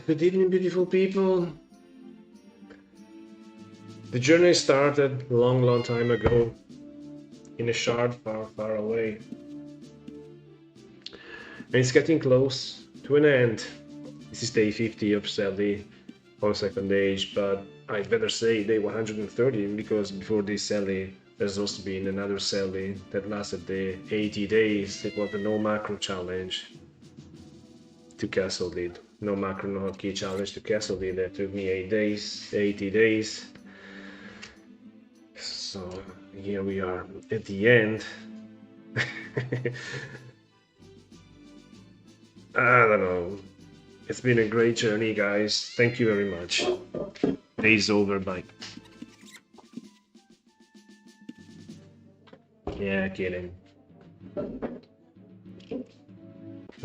Good evening, beautiful people. The journey started a long time ago in a shard far away. And it's getting close to an end. This is day 50 of Sally on Second Age, but I'd better say day 130 because before this Sally there's also been another Sally that lasted the 80 days. It was the no macro challenge to Castle Lead. No macro, no hotkey challenge to Castle Lead. That took me 8 days, 80 days. So here we are at the end. I don't know. It's been a great journey, guys. Thank you very much. Day's over, bye. Yeah, kidding.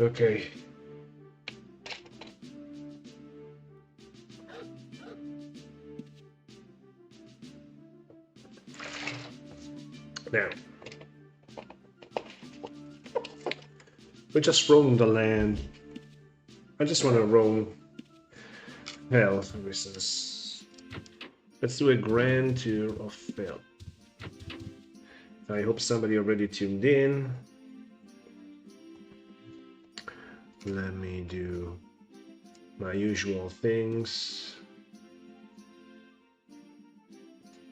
Okay. Now, we just roam the land. I just want to roam hell, for instance. Let's do a grand tour of hell. I hope somebody already tuned in. Let me do my usual things.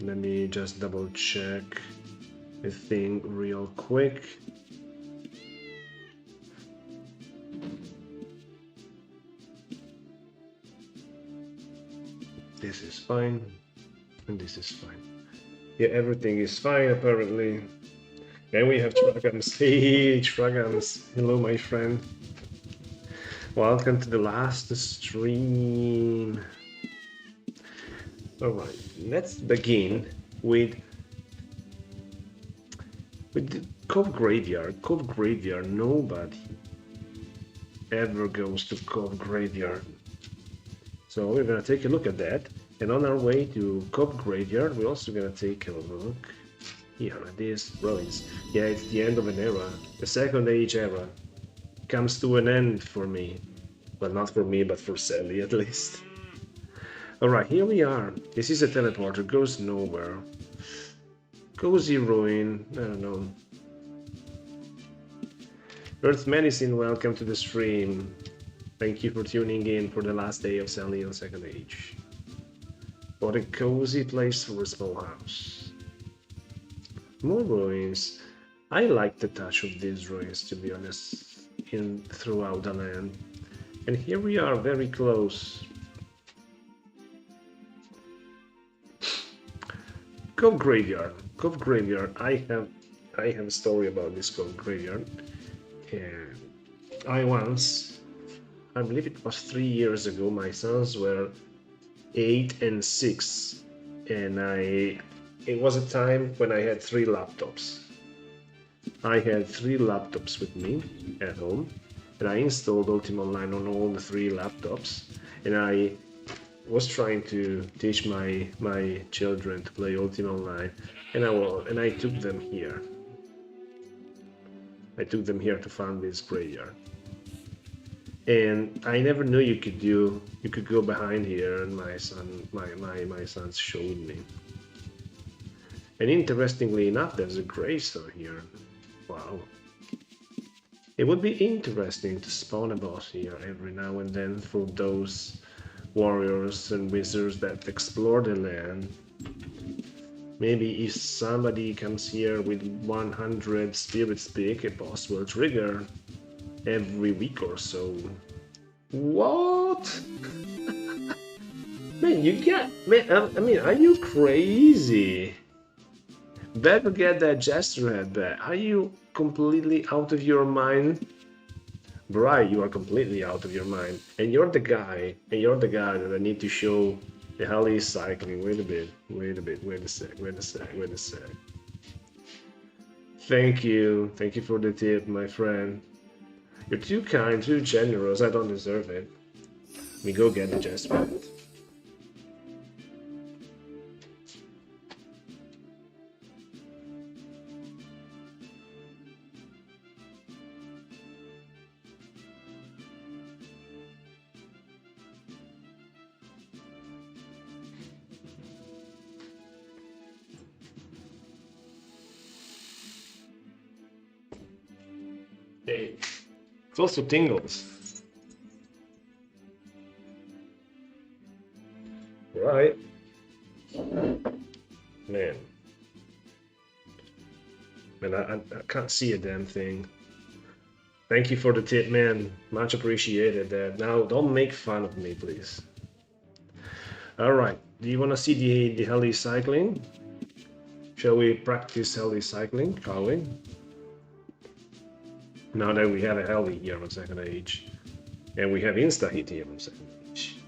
Let me just double check a thing real quick. This is fine, and this is fine. Yeah, everything is fine apparently. And we have Tragams. Hey, Tragams. Hello, my friend. Welcome to the last stream. All right, let's begin with the Cove Graveyard. Cove Graveyard. Nobody ever goes to Cove Graveyard. So we're gonna take a look at that. And on our way to Cove Graveyard, we're also gonna take a look here at these ruins. Yeah, it's the end of an era. The Second Age era comes to an end for me. Well, not for me, but for Sally at least. Alright, here we are. This is a teleporter, goes nowhere. Cozy ruin, I don't know. Earth Medicine, welcome to the stream. Thank you for tuning in for the last day of Sally on Second Age. What a cozy place for a small house. More ruins. I like the touch of these ruins, to be honest, throughout the land. And here we are, very close. Cove Graveyard. Cove Graveyard. I have a story about this Cove Graveyard. And I believe it was 3 years ago, my sons were 8 and 6, and it was a time when I had 3 laptops. I had 3 laptops with me at home, and I installed Ultima Online on all the 3 laptops, and I was trying to teach my children to play Ultima Online, and I took them here. I took them here to find this graveyard. And I never knew you could go behind here, and my sons showed me. And interestingly enough, there's a gravestone here. Wow. It would be interesting to spawn a boss here every now and then for those warriors and wizards that explore the land. Maybe if somebody comes here with 100 spirits peak, a boss will trigger every week or so. What? Man, I mean, are you crazy? Better get that jester head back. Are you completely out of your mind? Right, you are completely out of your mind. And you're the guy that I need to show the hell is cycling. Wait a sec. Thank you for the tip, my friend. You're too kind, too generous, I don't deserve it. We go get the jester. Hey, it's also tingles. Right. Man. Man, I can't see a damn thing. Thank you for the tip, man. Much appreciated. Now, don't make fun of me, please. All right. Do you want to see the heli cycling? Shall we practice heli cycling, shall we? Now that we have a heli here on Second Age, and we have insta-hit here on Second Age.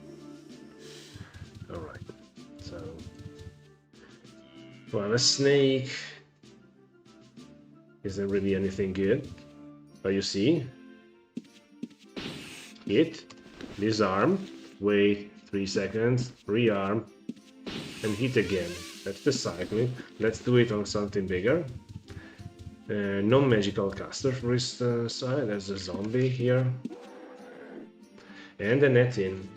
All right. So, well, a snake isn't really anything good, but you see, hit, disarm, wait 3 seconds, rearm, and hit again. That's the cycling. Let's do it on something bigger. Non-magical caster for this side. There's a zombie here, and a netting.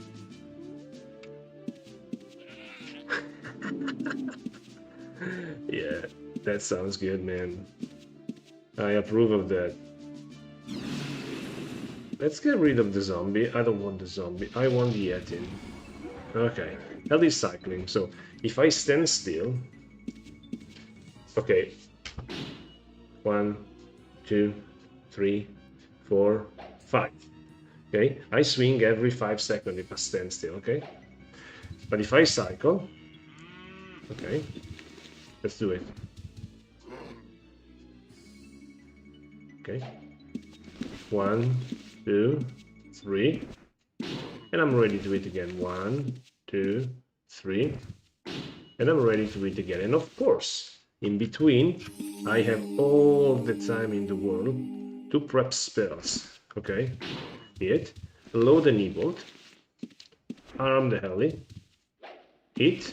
Yeah, that sounds good, man. I approve of that. Let's get rid of the zombie. I don't want the zombie. I want the Yetin. Okay, heli cycling. So if I stand still, okay. 1, 2, 3, 4, 5. Okay, I swing every 5 seconds if I stand still. Okay, but if I cycle, okay, let's do it. Okay, 1, 2, 3, and I'm ready to hit again. 1, 2, 3, and I'm ready to hit again. And of course, in between, I have all the time in the world to prep spells. Okay, hit, load an e-bolt, arm the heli, hit,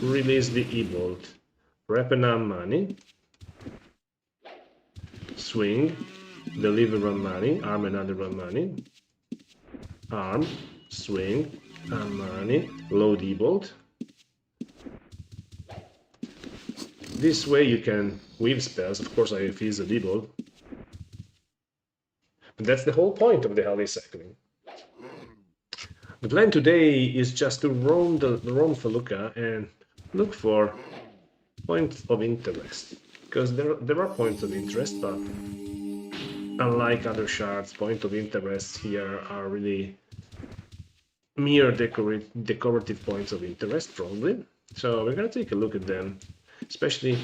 release the e-bolt, prep an arm money, swing, deliver run money, arm another run money, arm, swing, arm money, load e-bolt. This way you can weave spells. Of course, I refuse the e-bolt. But that's the whole point of the heli cycling. The plan today is just to roam Felucca and look for points of interest. Because there are points of interest, but unlike other shards, points of interest here are really mere decorative points of interest, probably. So we're going to take a look at them, especially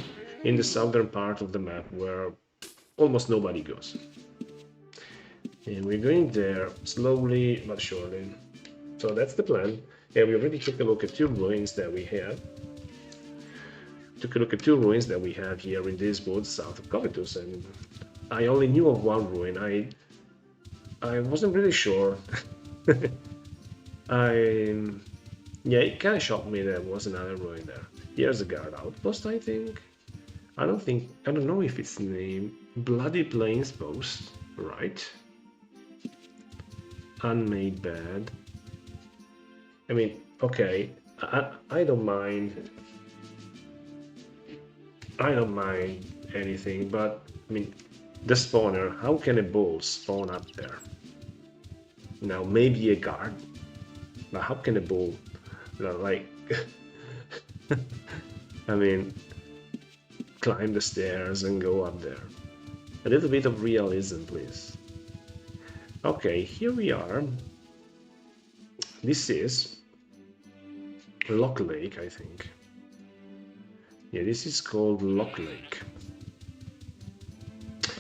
in the southern part of the map where almost nobody goes. And we're going there slowly but surely. So that's the plan. And we already took a look at 2 ruins that we have. Took a look at 2 ruins that we have here in these woods south of Covetous, and I only knew of 1 ruin. I wasn't really sure. Yeah, it kind of shocked me there was another ruin there. Here's a guard outpost, I think. I don't know if it's named Bloody Plains Post, right? Unmade bed. I mean, okay, I don't mind. I don't mind anything, but I mean, the spawner. How can a bull spawn up there? Now, maybe a guard, but how can a bull, like, I mean, climb the stairs and go up there? A little bit of realism, please. Okay, here we are. This is Lock Lake, I think. Yeah, this is called Lock Lake.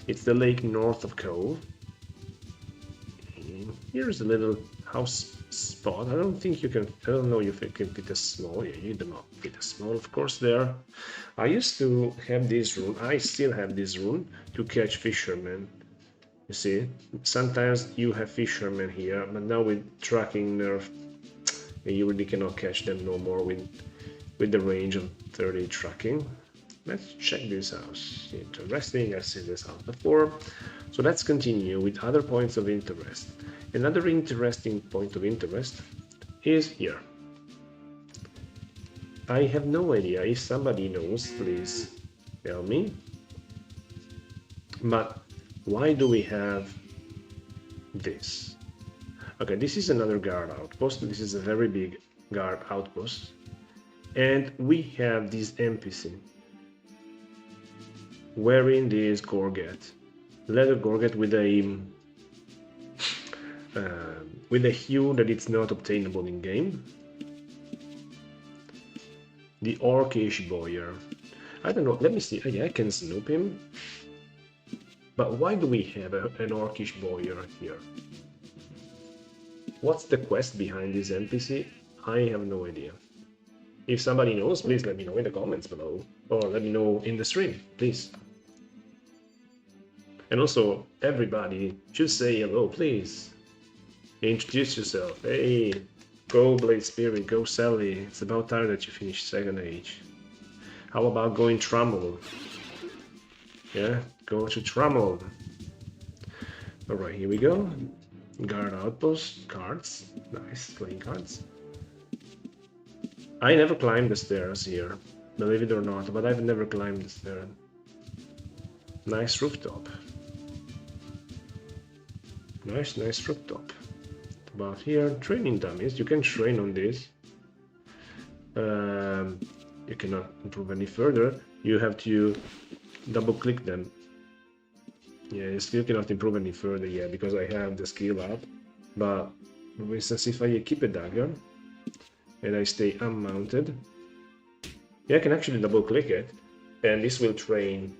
It's the lake north of Cove. And here's a little house spot. I don't know if you can fit a small. Yeah, you do not fit a small, of course, there. I used to have this rune. I still have this rune to catch fishermen. You see, sometimes you have fishermen here, but now with tracking nerf, you really cannot catch them no more with the range of 30 tracking. Let's check this house. Interesting, I've seen this house before. So let's continue with other points of interest. Another interesting point of interest is here. I have no idea. If somebody knows, please tell me. But Why do we have this? Okay, this is another guard outpost. This is a very big guard outpost. And we have this NPC wearing this gorget, leather gorget with a hue that it's not obtainable in game. The orcish boyar. I don't know. Let me see. Yeah, I can snoop him. But why do we have an orcish boyar here? What's the quest behind this NPC? I have no idea. If somebody knows, please let me know in the comments below. Or let me know in the stream, please. And also, everybody should say hello, please. Introduce yourself. Hey, go Blade Spirit, go Sally. It's about time that you finish Second Age. How about going Trammel? Yeah, go to Trammel. Alright, here we go. Guard outpost, cards. Nice, playing cards. I never climbed the stairs here, believe it or not, but I've never climbed the stairs. Nice rooftop. Nice rooftop. About here, training dummies. You can train on this. You cannot improve any further. You have to double click them. Yeah, you still cannot improve any further yet because I have the skill up. But for instance, if I equip a dagger and I stay unmounted, yeah, I can actually double click it, and this will train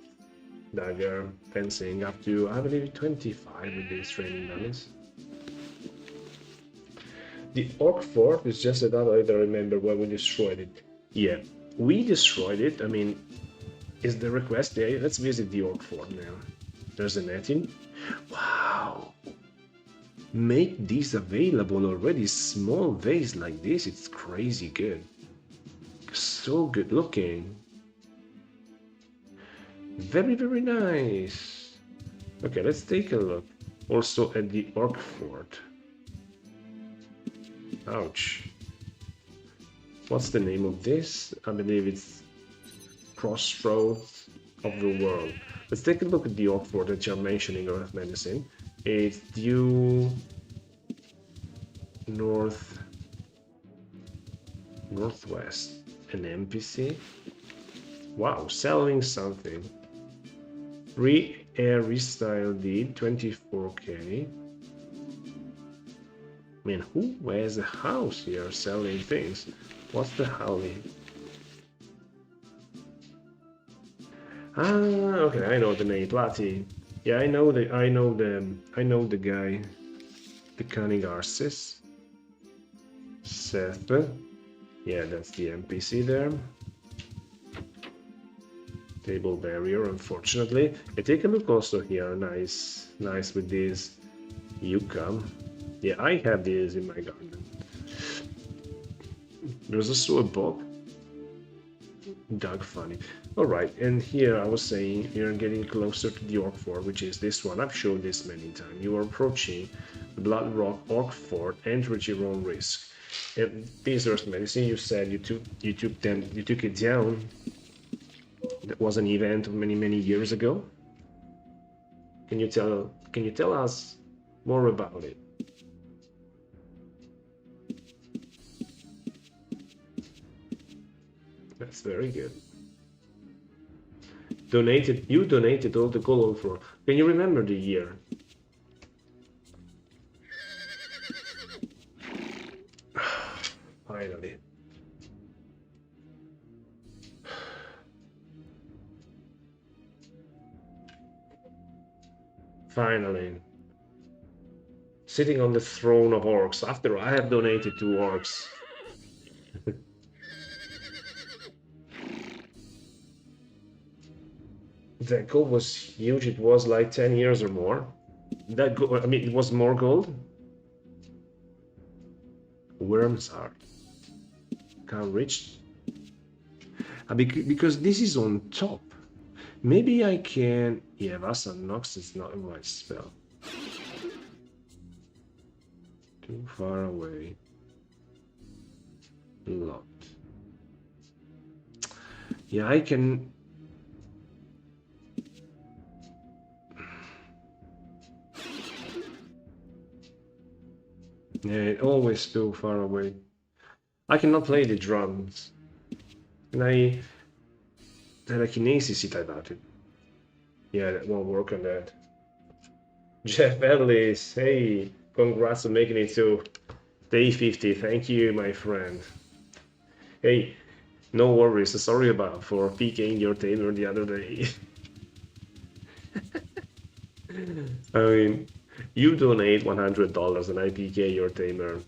dagger fencing up to, I believe, 25 with these training dummies. The Orc Fort is just that I don't remember why we destroyed it. Yeah, we destroyed it. I mean, is the request there? Let's visit the Orc Fort now. There's a netting. Wow! Make these available already. Small vase like this. It's crazy good. So good looking. Very, very nice. Okay, let's take a look. Also at the Orc Fort. Ouch. What's the name of this? I believe it's Crossroads of the World. Let's take a look at the Orc Fort that you're mentioning, Earth Medicine. It's due northwest. An NPC. Wow, selling something. Re-air restyle deed, 24k. I mean, who has a house here selling things? What's the howling? Ah, okay, I know the name, Platy. Yeah, I know the guy, the cunning Arsis. Seth. Yeah, that's the NPC there. Table barrier, unfortunately. Yeah, take a look also here. Nice with this yucca. Yeah, I have these in my garden. There's also a book. Dog funny. Alright, and here I was saying you're getting closer to the Orc Fort, which is this one. I've showed this many times. You are approaching the Blood Rock Orc Fort, enter at your own risk. And these Earth Medicine, you said you took it down. That was an event many years ago. Can you tell us more about it? That's very good. You donated all the gold for. Can you remember the year? Finally. Finally. Sitting on the throne of orcs after I have donated 2 orcs. That gold was huge. It was like 10 years or more. That gold, I mean, it was more gold. Worm's Heart. Can't reach. Because this is on top. Maybe I can. Yeah, Vasa Nox is not a right spell. Too far away. Locked. Yeah, I can. Yeah, always too far away. I cannot play the drums. And I telekinesis it, I doubt it. Yeah, that won't work on that. Jeff Ellis, hey, congrats on making it to day 50. Thank you, my friend. Hey, no worries. Sorry about for PKing your tamer the other day. I mean, you donate $100 and I PK your tamer.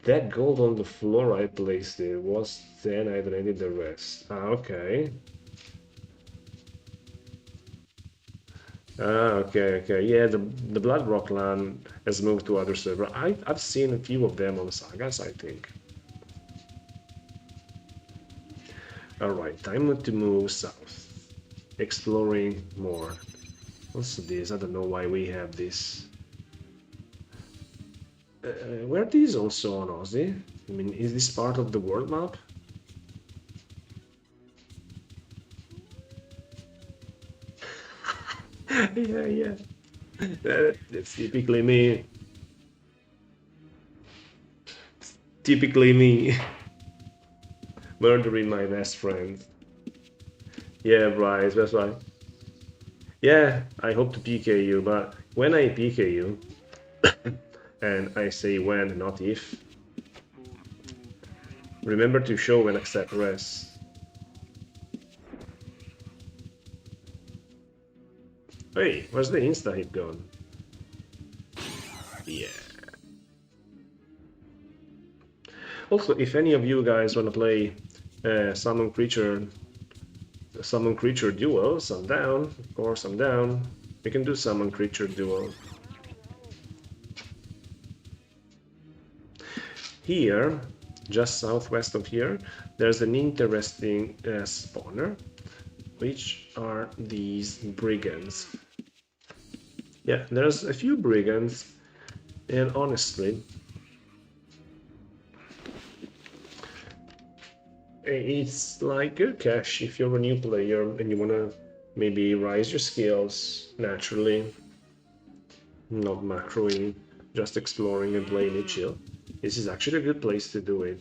That gold on the floor I placed it was then I donated the rest. Ah, okay. Ah, okay, okay. Yeah, the Bloodrock land has moved to other server. I've seen a few of them on Sagas, I think. Alright, time to move south. Exploring more. What's this? I don't know why we have this. Were these also on Aussie? I mean, is this part of the world map? Yeah, yeah. That's typically me. Typically me. Murdering my best friend. Yeah, right, that's right. Yeah, I hope to PK you, but when I PK you, and I say when, not if, remember to show and accept rest. Hey, where's the insta hit gone? Yeah. Also, if any of you guys want to play summon creature duels, I'm down. Of course, I'm down. We can do summon creature duel. Here, just southwest of here, there's an interesting spawner, which are these brigands. Yeah, there's a few brigands, and honestly, it's like good cash if you're a new player and you wanna maybe rise your skills naturally, not macroing, just exploring and playing it chill. This is actually a good place to do it.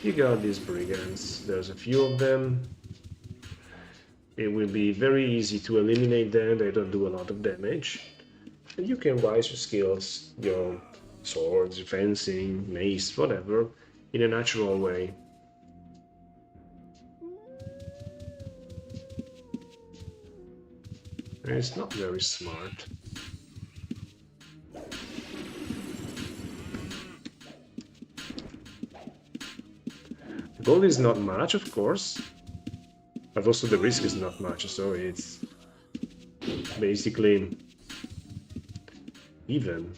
You got these brigands, there's a few of them. It will be very easy to eliminate them, they don't do a lot of damage. And you can rise your skills, your swords, fencing, mace, whatever, in a natural way. And it's not very smart. The gold is not much, of course, but also the risk is not much, so it's basically even.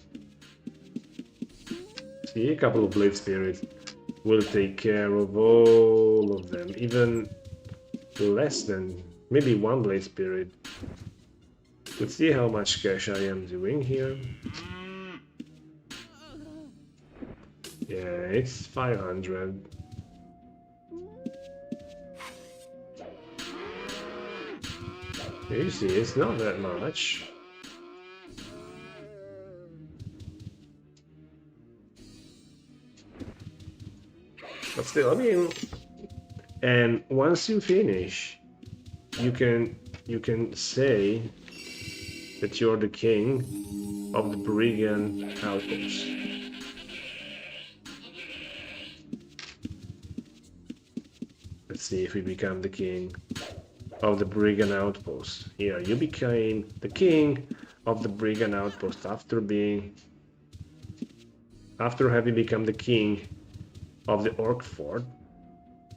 See, a couple of Blade Spirit will take care of all of them, even less than maybe one Blade Spirit. Let's see how much cash I am doing here. Yeah, it's 500. You see, it's not that much. But still, I mean, and once you finish, you can say that you're the king of the brigand outpost. Let's see if we become the king of the brigand outpost. Here, you became the king of the brigand outpost after having become the king of the orc fort,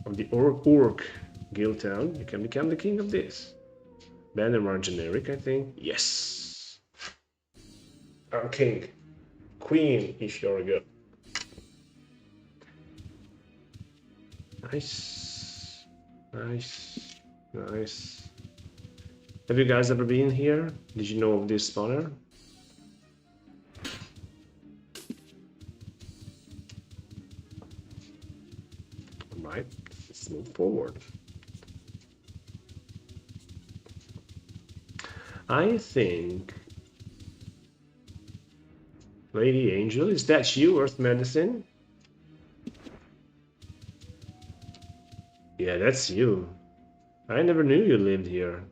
of the orc guild town. You can become the king of this. Banner are generic, I think. Yes, I'm king, queen if you're a girl. Nice, nice, nice. Have you guys ever been here? Did you know of this spawner? Alright, let's move forward. I think... Lady Angel, is that you, Earth Medicine? Yeah, that's you. I never knew you lived here.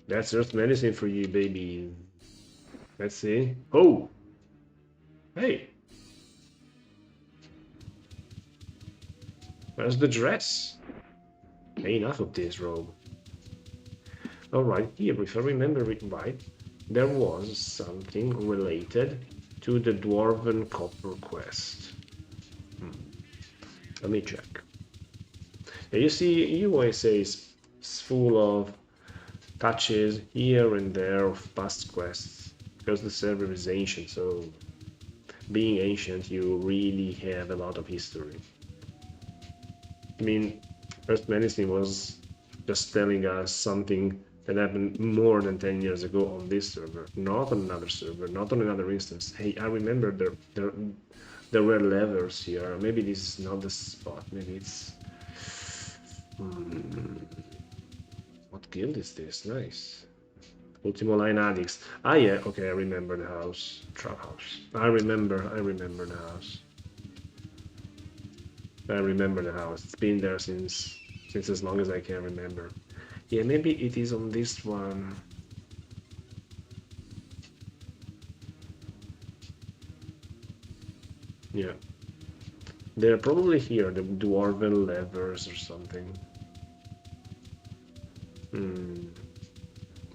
That's Earth Medicine for you, baby. Let's see. Oh! Hey! Where's the dress? Hey, enough of this robe. Alright, here, if I remember it right, there was something related to the Dwarven Copper quest. Let me check. Yeah, you see, you always say it's full of touches here and there of past quests, because the server is ancient, so being ancient, you really have a lot of history. I mean, Earth Medicine was just telling us something that happened more than 10 years ago on this server, not on another server, not on another instance. Hey, I remember there were levers here. Maybe this is not the spot. Maybe it's... What guild is this? Nice. Ultima Online Addicts. Ah, yeah. Okay, I remember the house. Trap house. I remember the house. I remember the house. It's been there since as long as I can remember. Yeah, maybe it is on this one. Yeah. They're probably here, the Dwarven levers or something.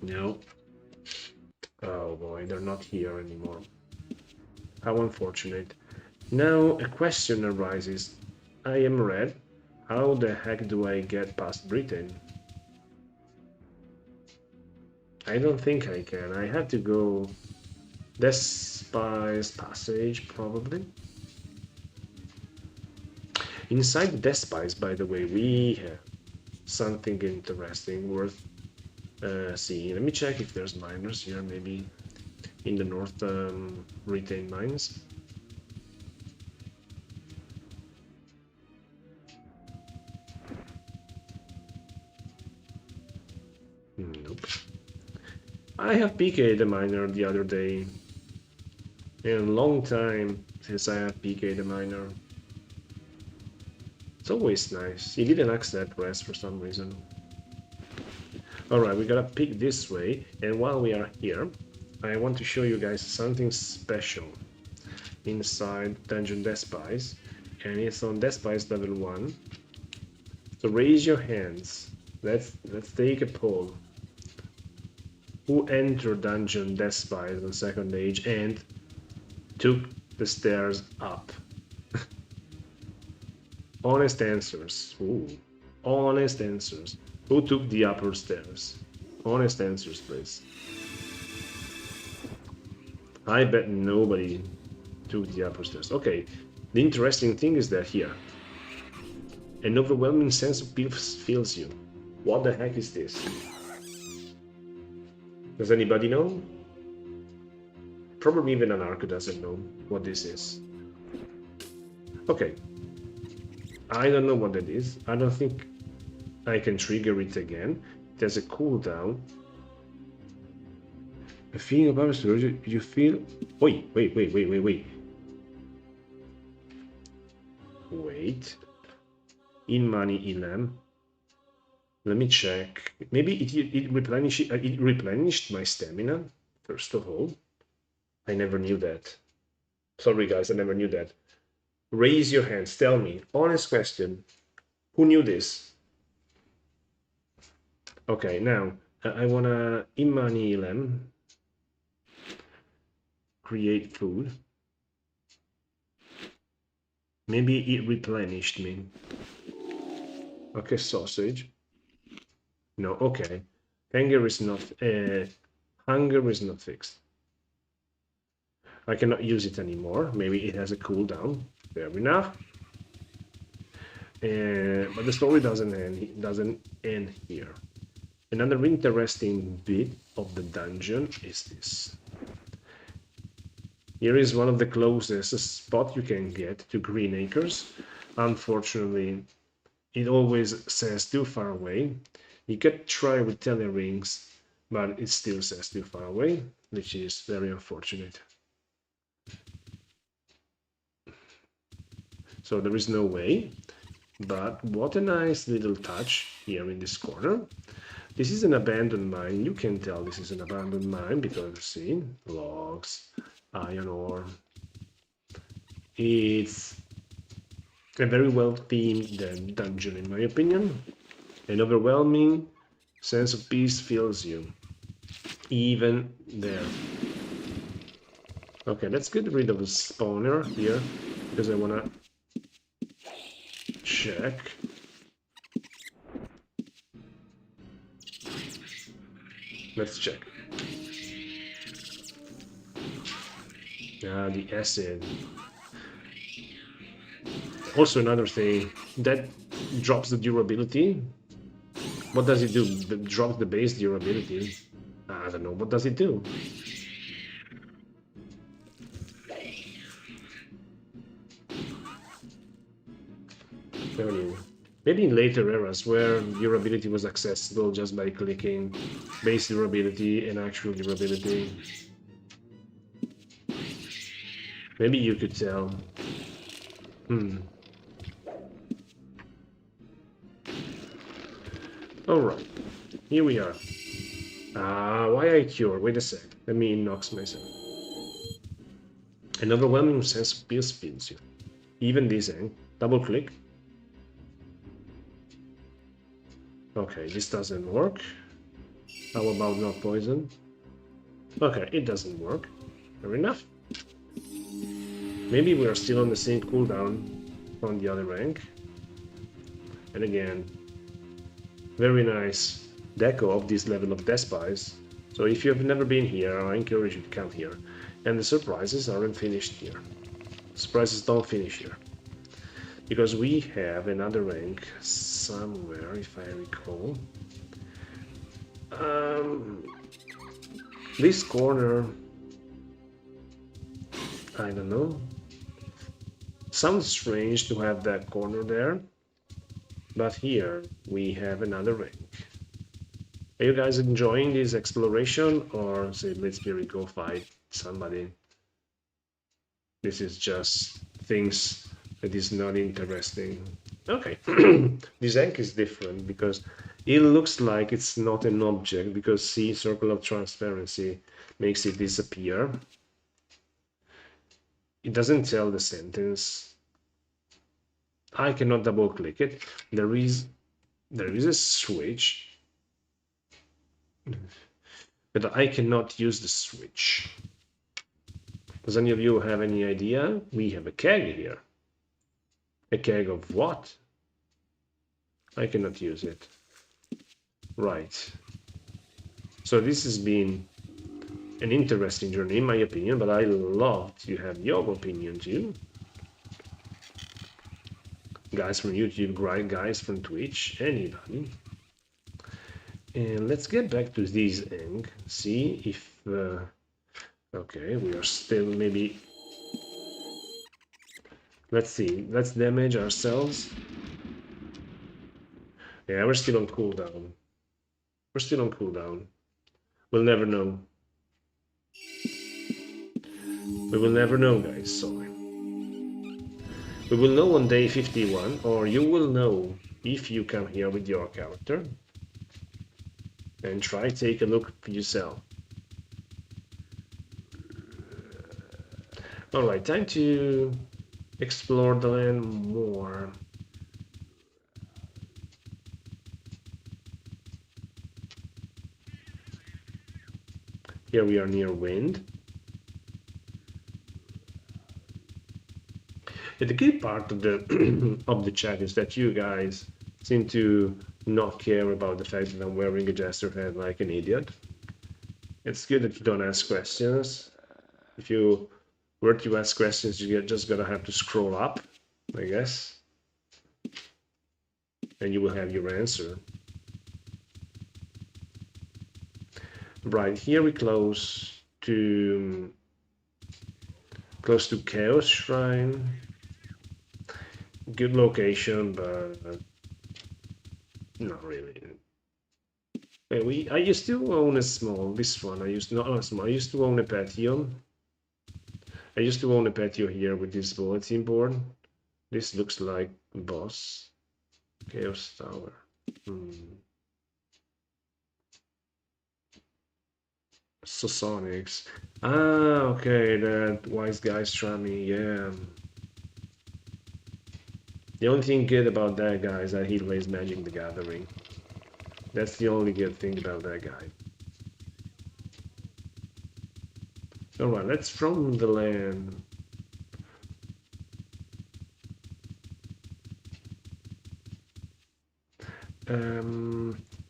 No. Oh boy, they're not here anymore. How unfortunate. Now a question arises. I am red. How the heck do I get past Britain? I don't think I can. I have to go Despised Passage, probably. Inside the Despised, by the way, we have something interesting worth seeing. Let me check if there's miners here, maybe in the north Britain mines. Nope. I have PK'd a miner the other day. In a long time since I have PK'd a miner. It's always nice. He didn't accept rest for some reason. Alright, we gotta pick this way, and while we are here, I want to show you guys something special inside Dungeon Despise, and it's on Despise level 1. So raise your hands. Let's take a poll. Who entered Dungeon Despise on Second Age and took the stairs up? Honest answers. Ooh. Honest answers. Who took the upper stairs? Honest answers, please. I bet nobody took the upper stairs. Okay, the interesting thing is that here, an overwhelming sense of peace fills you. What the heck is this? Does anybody know? Probably even Anarcho doesn't know what this is. Okay. I don't know what that is. I don't think I can trigger it again. It has a cooldown. A feeling of absurd, you feel... Wait. Wait. In money Elam. Let me check. Maybe it replenished my stamina, first of all. I never knew that. Sorry guys, I never knew that. Raise your hands, tell me. Honest question. Who knew this? Okay, now I wanna Imani Lem create food. Maybe it replenished me. Okay, sausage. No, okay. Hunger is not fixed. I cannot use it anymore. Maybe it has a cooldown. Fair enough. But the story doesn't end here. Another interesting bit of the dungeon is this. Here is one of the closest spot you can get to Green Acres. Unfortunately, it always says too far away. You could try with tele rings, but it still says too far away, which is very unfortunate. So there is no way, but what a nice little touch here in this corner. This is an abandoned mine. You can tell this is an abandoned mine because, see, logs, iron ore. It's a very well themed dungeon, in my opinion. An overwhelming sense of peace fills you, even there. Okay, let's get rid of the spawner here, because I want to check. Let's check. The acid. Also another thing, that drops the durability. What does it do? It drops the base durability. I don't know, what does it do? Maybe in later eras where durability was accessible just by clicking base durability and actual durability. Maybe you could tell. Alright, here we are. Why I cure? Wait a sec. Let me knock myself. An overwhelming sense of peace fills you. Even this end. Double click. Okay, this doesn't work. How about not poison? Okay, it doesn't work. Fair enough. Maybe we are still on the same cooldown on the other rank. And again, very nice deco of this level of Despies. So if you have never been here, I encourage you to come here. And the surprises aren't finished here. Surprises don't finish here. Because we have another rank somewhere, if I recall. This corner, I don't know. Sounds strange to have that corner there, but here we have another rank. Are you guys enjoying this exploration, or say, let's go fight somebody? This is just things that is not interesting. Okay, this rank is different because it looks like it's not an object, because see, circle of transparency makes it disappear. It doesn't tell the sentence. I cannot double click it. There is a switch, but I cannot use the switch. Does any of you have any idea? We have a keg here. A keg of what? I cannot use it. Right. So this has been an interesting journey, in my opinion, but I love to have your opinion too. Guys from YouTube, guys from Twitch, anybody. And let's get back to this end. See if... okay, we are still maybe... Let's see, let's damage ourselves. Yeah, we're still on cooldown. We're still on cooldown. We'll never know. We will never know, guys, sorry. We will know on day 51, or you will know if you come here with your character. And try take a look for yourself. Alright, time to explore the land more. Here we are near wind. And the good part of the of the chat is that you guys seem to not care about the fact that I'm wearing a jester head like an idiot. It's good that you don't ask questions. If you were to ask questions, you're just gonna have to scroll up, I guess. And you will have your answer. Right, here we're close to Chaos Shrine. Good location, but not really. I used to own a small, this one, I used, not a small, I used to own a patio. I used to own a patio here with this bulletin board. This looks like boss. Chaos Tower. Sonics. Ah, okay, that wise guy Strami, yeah. The only thing good about that guy is that he plays Magic the Gathering. That's the only good thing about that guy. Alright, let's roam the land.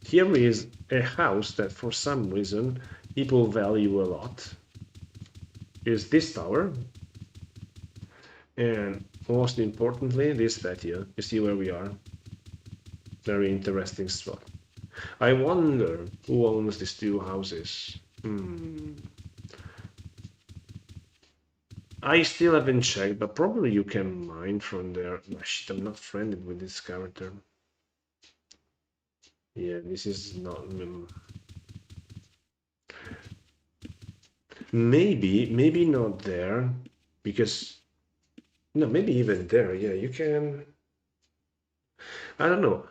Here is a house that for some reason people value a lot. Is this tower. And most importantly, this patio. You see where we are? Very interesting spot. I wonder who owns these two houses. I still haven't checked, but probably you can mine from there. Oh, shit, I'm not friended with this character. Yeah, this is not... Maybe not there, because... No, maybe even there, yeah, you can... I don't know.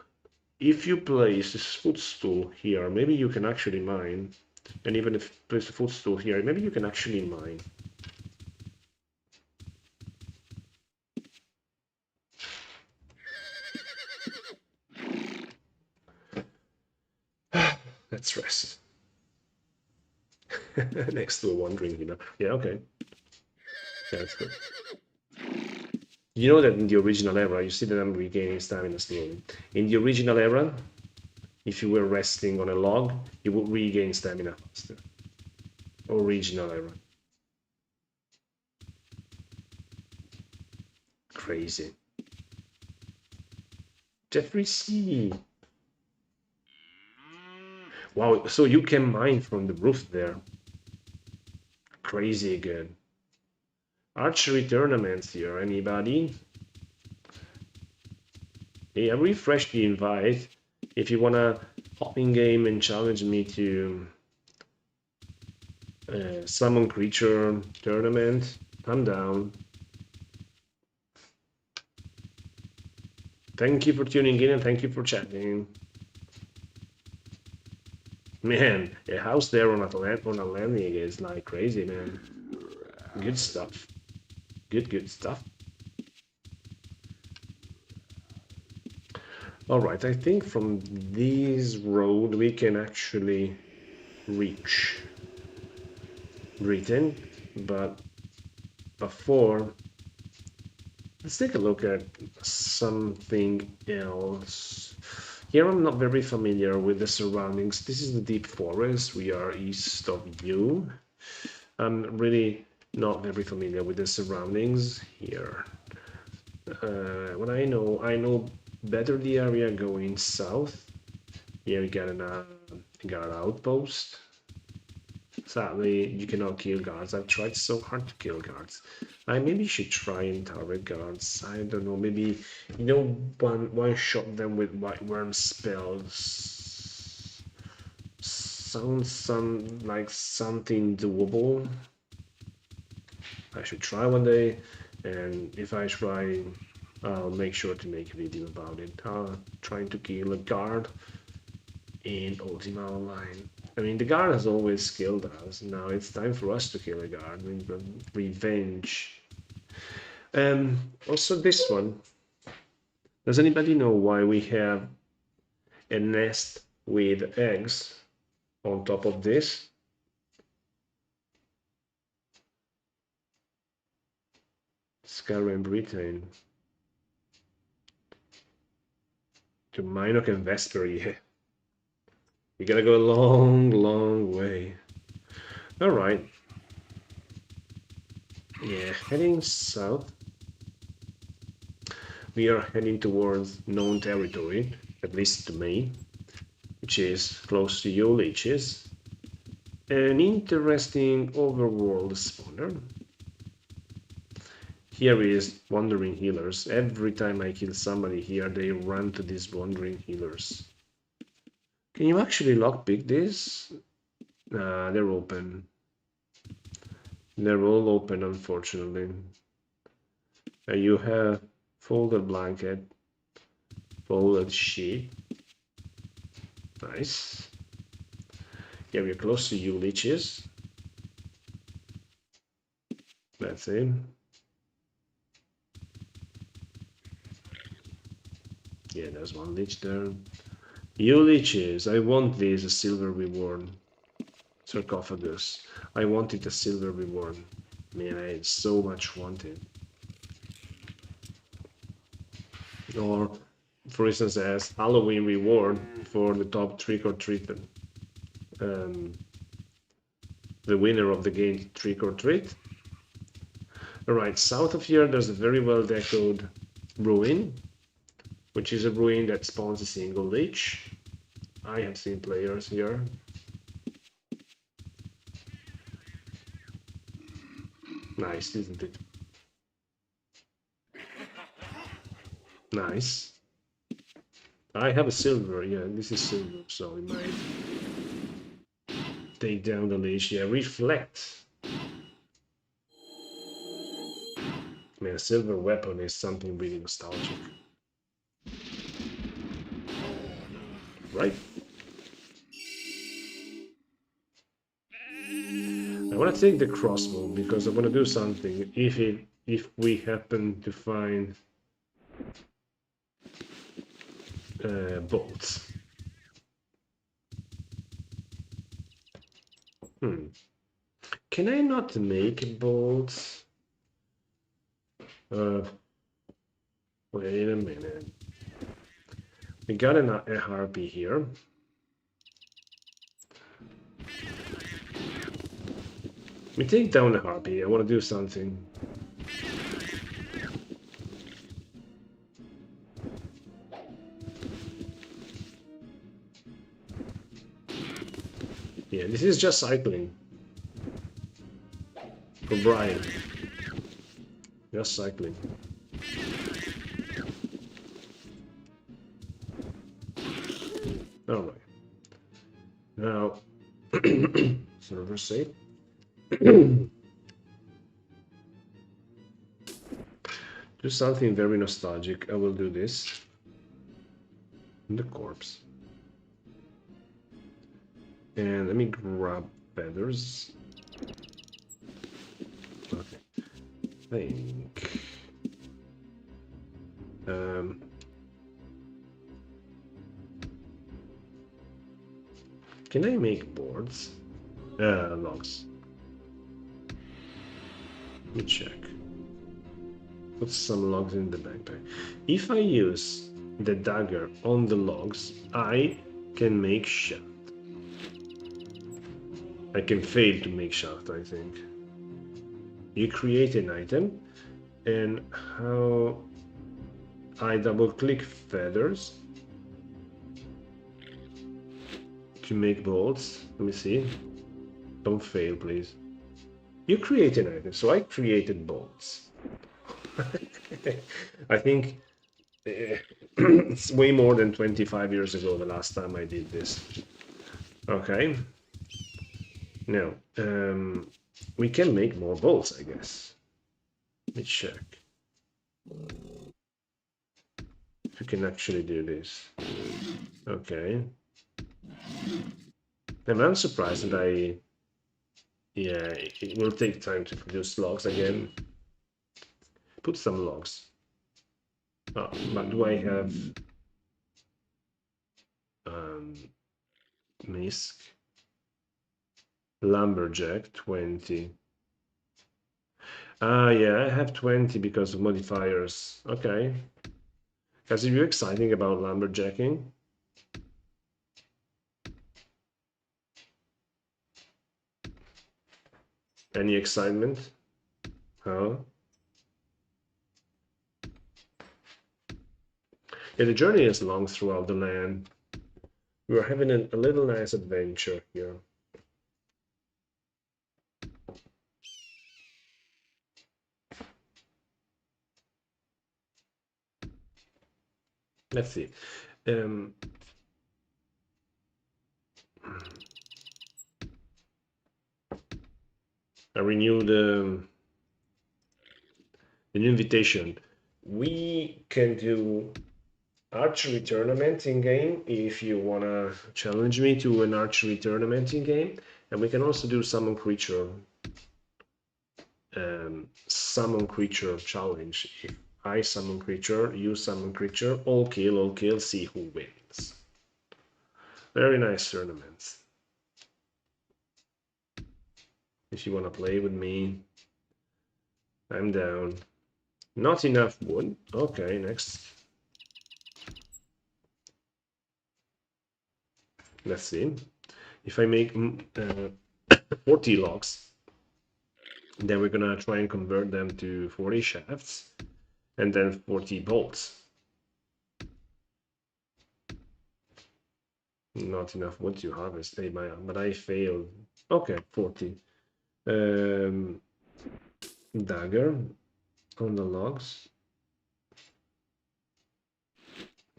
If you place this footstool here, maybe you can actually mine. And even if you place the footstool here, maybe you can actually mine. Let's rest. Next to a wandering, you know. Yeah, okay. Yeah, that's good. You know that in the original era, you see that I'm regaining stamina slowly. In the original era, if you were resting on a log, you would regain stamina faster. Original era. Crazy. Jeffrey C. Wow, so you can mine from the roof there. Crazy good. Archery tournaments here, anybody? Hey, I refreshed the invite. If you wanna hop in game and challenge me to summon creature tournament, I'm down. Thank you for tuning in and thank you for chatting. Man, a house there on a landing is like crazy, man. Good stuff. Good stuff. Alright, I think from this road we can actually reach Britain, but before, let's take a look at something else. Here I'm not very familiar with the surroundings. This is the deep forest. We are east of you. I'm really not very familiar with the surroundings here. What I know better the area going south. Here we got an outpost. Sadly, you cannot kill guards. I've tried so hard to kill guards. I maybe should try and target guards. I don't know. Maybe, you know, one shot them with white worm spells. Sounds like something doable. I should try one day, and if I try, I'll make sure to make a video about it. Trying to kill a guard in Ultima Online. I mean, the guard has always killed us. Now it's time for us to kill a guard. I mean, revenge. Also this one. Does anybody know why we have a nest with eggs on top of this? Skyrim Britain. To Minok and Vesper, yeah. You gotta go a long way. Alright. Yeah, heading south. We are heading towards known territory, at least to me, which is close to your leeches. An interesting overworld spawner. Here is wandering healers. Every time I kill somebody here, they run to these wandering healers. Can you actually lockpick this? Nah, they're open. They're all open, unfortunately. You have folded blanket, folded sheet. Nice. Yeah, we're close to you, leeches. That's it. Yeah, there's one leech there. You leeches, I want this a silver reward. Sarcophagus. I wanted a silver reward. Man, I so much wanted. Or, for instance, as Halloween reward for the top trick or treat. The winner of the game trick or treat. Alright, south of here there's a very well decorated ruin, which is a ruin that spawns a single leech. I have seen players here. Nice, isn't it? Nice. I have a silver, yeah, this is silver, so we might take down the leech. Yeah, reflect. Man, a silver weapon is something really nostalgic. Right. I want to take the crossbow because I want to do something if we happen to find bolts. Can I not make bolts? Wait a minute. We got a harpy here. We take down the harpy. I want to do something. Yeah, this is just cycling. For Brian. Just cycling. Alright. Now, server save. Do something very nostalgic. I will do this. The corpse. And let me grab feathers. Okay. Think. Can I make boards? Logs. Let me check. Put some logs in the backpack. If I use the dagger on the logs, I can make shaft. I can fail to make shaft, I think. You create an item, and how I double click feathers to make bolts. Let me see. Don't fail, please. You create an item, so I created bolts. I think it's way more than 25 years ago the last time I did this. Okay. Now, we can make more bolts, I guess. Let me check. If we can actually do this. Okay. And I'm surprised that yeah, it will take time to produce logs again. Put some logs. Oh, but do I have Misk? Lumberjack 20. Ah, yeah, I have 20 because of modifiers. Okay. Guys, are you exciting about lumberjacking? Any excitement? Huh? Yeah, the journey is long throughout the land. We're having a little nice adventure here. Let's see. I renew the new invitation. We can do archery tournament in game if you wanna challenge me to an archery tournament in game, and we can also do summon creature challenge. If I summon creature, you summon creature, all kill, see who wins. Very nice tournaments. If you wanna play with me, I'm down. Not enough wood. Okay, next. Let's see. If I make 40 logs, then we're gonna try and convert them to 40 shafts and then 40 bolts. Not enough wood to harvest, but I failed. Okay, 40. Dagger on the logs.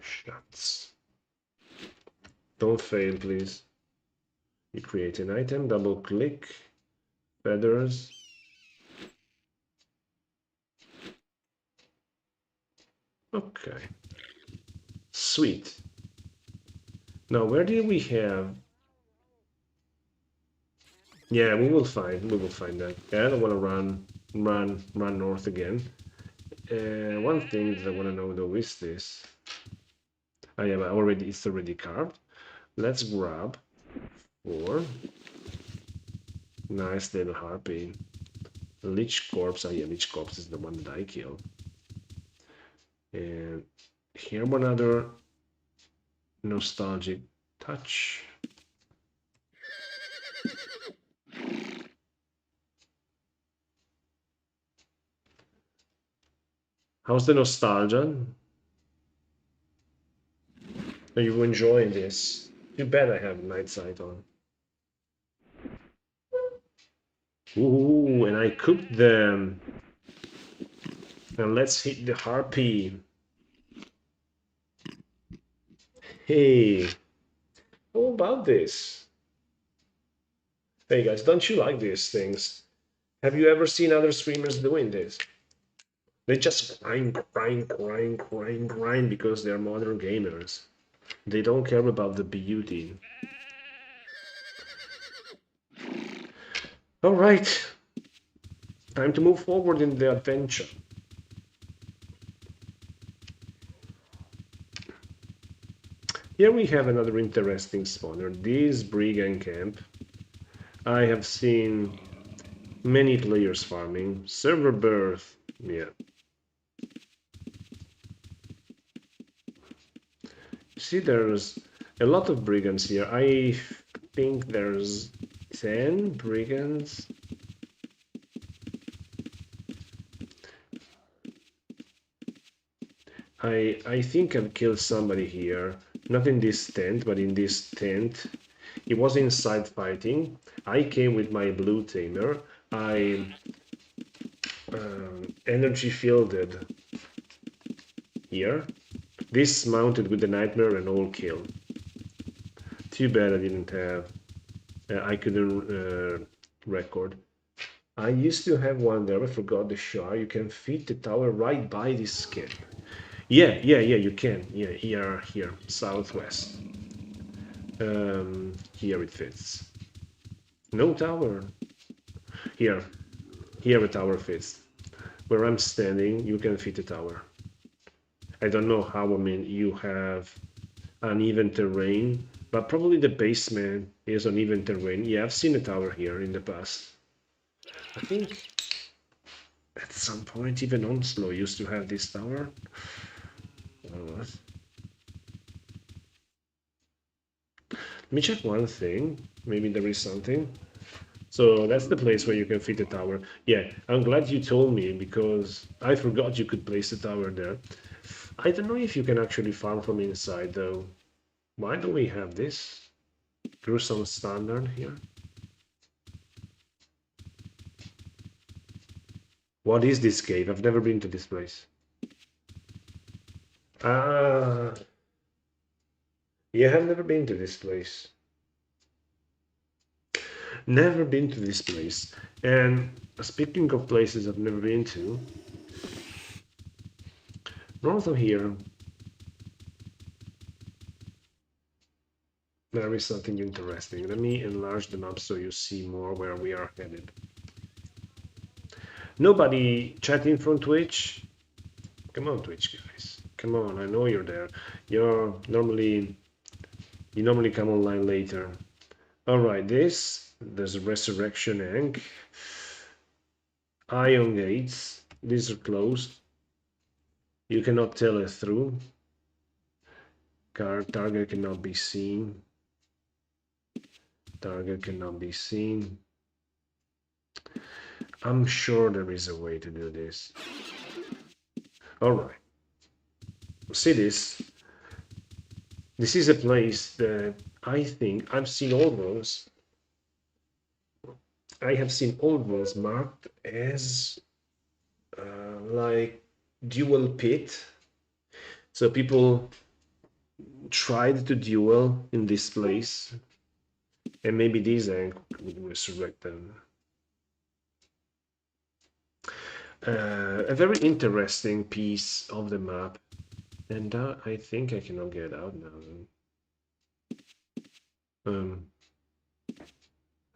Shots. Don't fail, please. You create an item, double click, feathers. Okay. Sweet. Now, where do we have? Yeah, we will find that. Yeah, I don't want to run north again. One thing that I want to know though is this. I have already, it's already carved. Let's grab 4. Nice little harpy. Lich corpse. Oh yeah, Lich corpse is the one that I killed. And here one other nostalgic touch. How's the nostalgia? Are you enjoying this? Too bad I have night sight on. Ooh, and I cooked them. And let's hit the harpy. Hey, how about this? Hey guys, don't you like these things? Have you ever seen other streamers doing this? They just grind because they're modern gamers. They don't care about the beauty. All right, time to move forward in the adventure. Here we have another interesting spawner, this brigand camp. I have seen many players farming. Server birth, yeah. See, there's a lot of brigands here. I think there's 10 brigands. I think I've killed somebody here. Not in this tent, but in this tent. He was inside fighting. I came with my blue tamer. I energy fielded here. This mounted with the nightmare and all kill. Too bad I didn't have. I couldn't record. I used to have one there. I forgot the shard. You can fit the tower right by this skin. Yeah, you can. Yeah, here, southwest. Here it fits. No tower. Here a tower fits. Where I'm standing, you can fit a tower. I don't know how, I mean, you have uneven terrain, but probably the basement is uneven terrain. Yeah, I've seen a tower here in the past. I think at some point even Onslow used to have this tower. Let me check one thing. Maybe there is something. So that's the place where you can fit a tower. Yeah, I'm glad you told me because I forgot you could place a tower there. I don't know if you can actually farm from inside though. Why do we have this? Gruesome standard here. What is this cave? I've never been to this place. Ah. Yeah, I've never been to this place. Never been to this place. And speaking of places I've never been to, north of here, there is something interesting. Let me enlarge the map so you see more where we are headed. Nobody chatting from Twitch? Come on, Twitch guys. Come on, I know you're there. You normally come online later. All right, there's a resurrection egg. Ion gates. These are closed. You cannot tell it through. Target cannot be seen. Target cannot be seen. I'm sure there is a way to do this. All right. See this? This is a place that I think I've seen old ones. I have seen old ones marked as like dual pit. So people tried to duel in this place, and maybe these egg would resurrect them. A very interesting piece of the map, and I think I cannot get out now.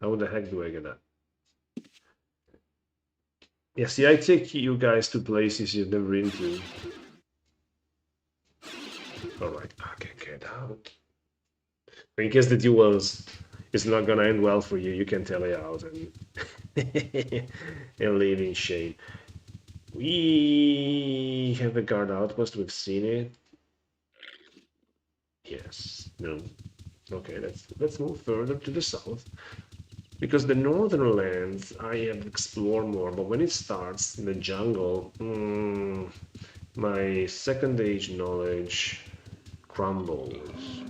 How the heck do I get out? Yeah, see, I take you guys to places you've never been to. All right, I can get out. In case the duels is not gonna end well for you, you can tell it out and and leave in shame. We have a guard outpost. We've seen it. Yes. No. Okay. Let's move further to the south, because the northern lands I have explored more. But when it starts in the jungle, my second age knowledge crumbles.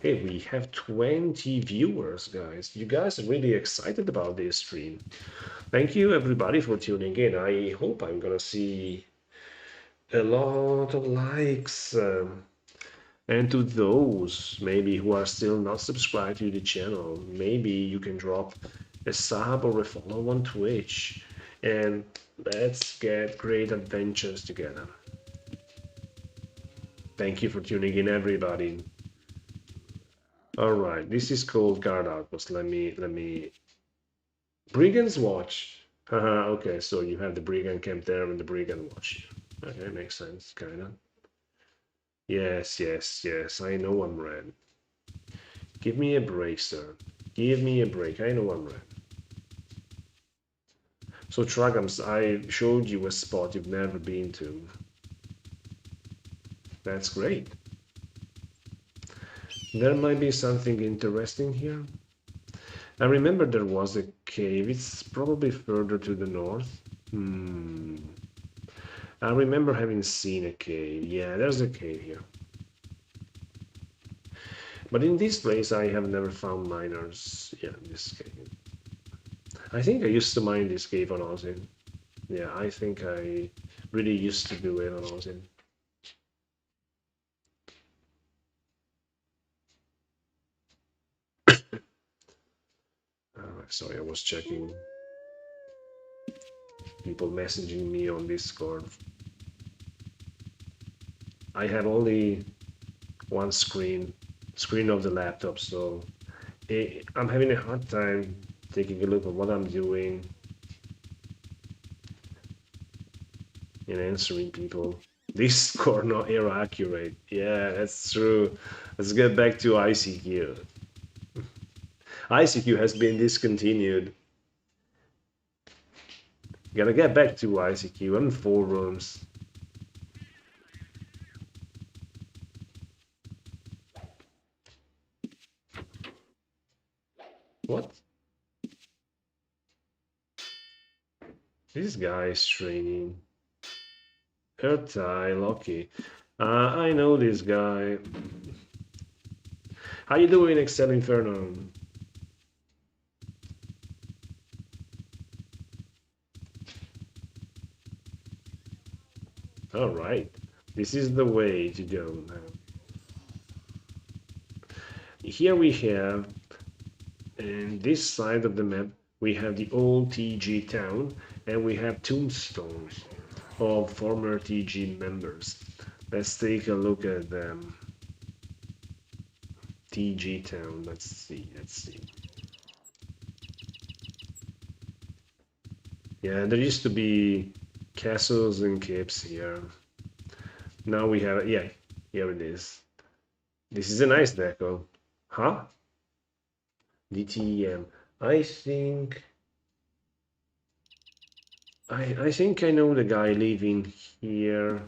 Hey, we have 20 viewers, guys. You guys are really excited about this stream. Thank you, everybody, for tuning in. I hope I'm gonna see a lot of likes. And to those maybe who are still not subscribed to the channel, maybe you can drop a sub or a follow on Twitch, and let's get great adventures together. Thank you for tuning in, everybody. All right, this is called Guard Outpost. Let me. Brigand's Watch. Okay, so you have the Brigand camp there and the Brigand Watch. Okay, makes sense, kinda. Yes, I know I'm red. Give me a break, sir. Give me a break. I know I'm red. So, Tragams, I showed you a spot you've never been to. That's great. There might be something interesting here. I remember there was a cave. It's probably further to the north. I remember having seen a cave. Yeah, there's a cave here. But in this place, I have never found miners. Yeah, this cave. I think I used to mine this cave on Ozin. Yeah, I think I really used to do it on Ozin. Sorry, I was checking people messaging me on Discord. I have only one screen of the laptop, so I'm having a hard time taking a look at what I'm doing and answering people. This score not error accurate. Yeah, that's true. Let's get back to ICQ. ICQ has been discontinued. Gotta get back to ICQ and forums. What? This guy is training. Ertai, Loki. I know this guy. How you doing, Excel Inferno? All right, this is the way to go now. Here we have And this side of the map, we have the old TG town, and we have tombstones of former TG members. Let's take a look at them. TG town, let's see. Yeah, there used to be castles and caves here. Now we have, yeah, here it is. This is a nice deco. Huh? DTM. I think I know the guy living here.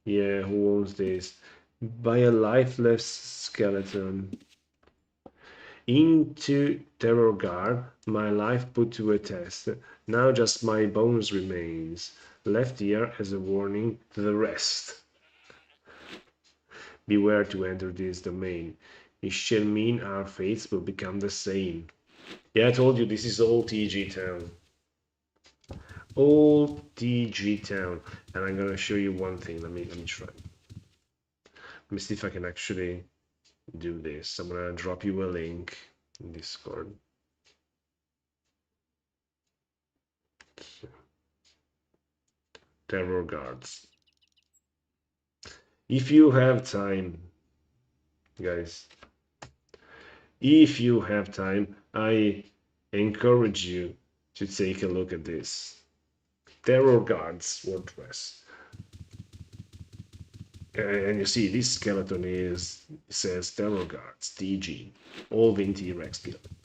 Yeah, who owns this? By a lifeless skeleton. Into terror guard, my life put to a test. Now just my bones remains, left here as a warning to the rest. Beware to enter this domain. It shall mean our fates will become the same. Yeah, I told you this is old TG town. Old TG town. And I'm gonna show you one thing. Let me try. Let me see if I can actually do this. I'm gonna drop you a link in Discord. Terror guards. If you have time, guys, if you have time, I encourage you to take a look at this. Terror guards WordPress. And you see this skeleton says Terror guards TG, all Vinti Rex skeleton.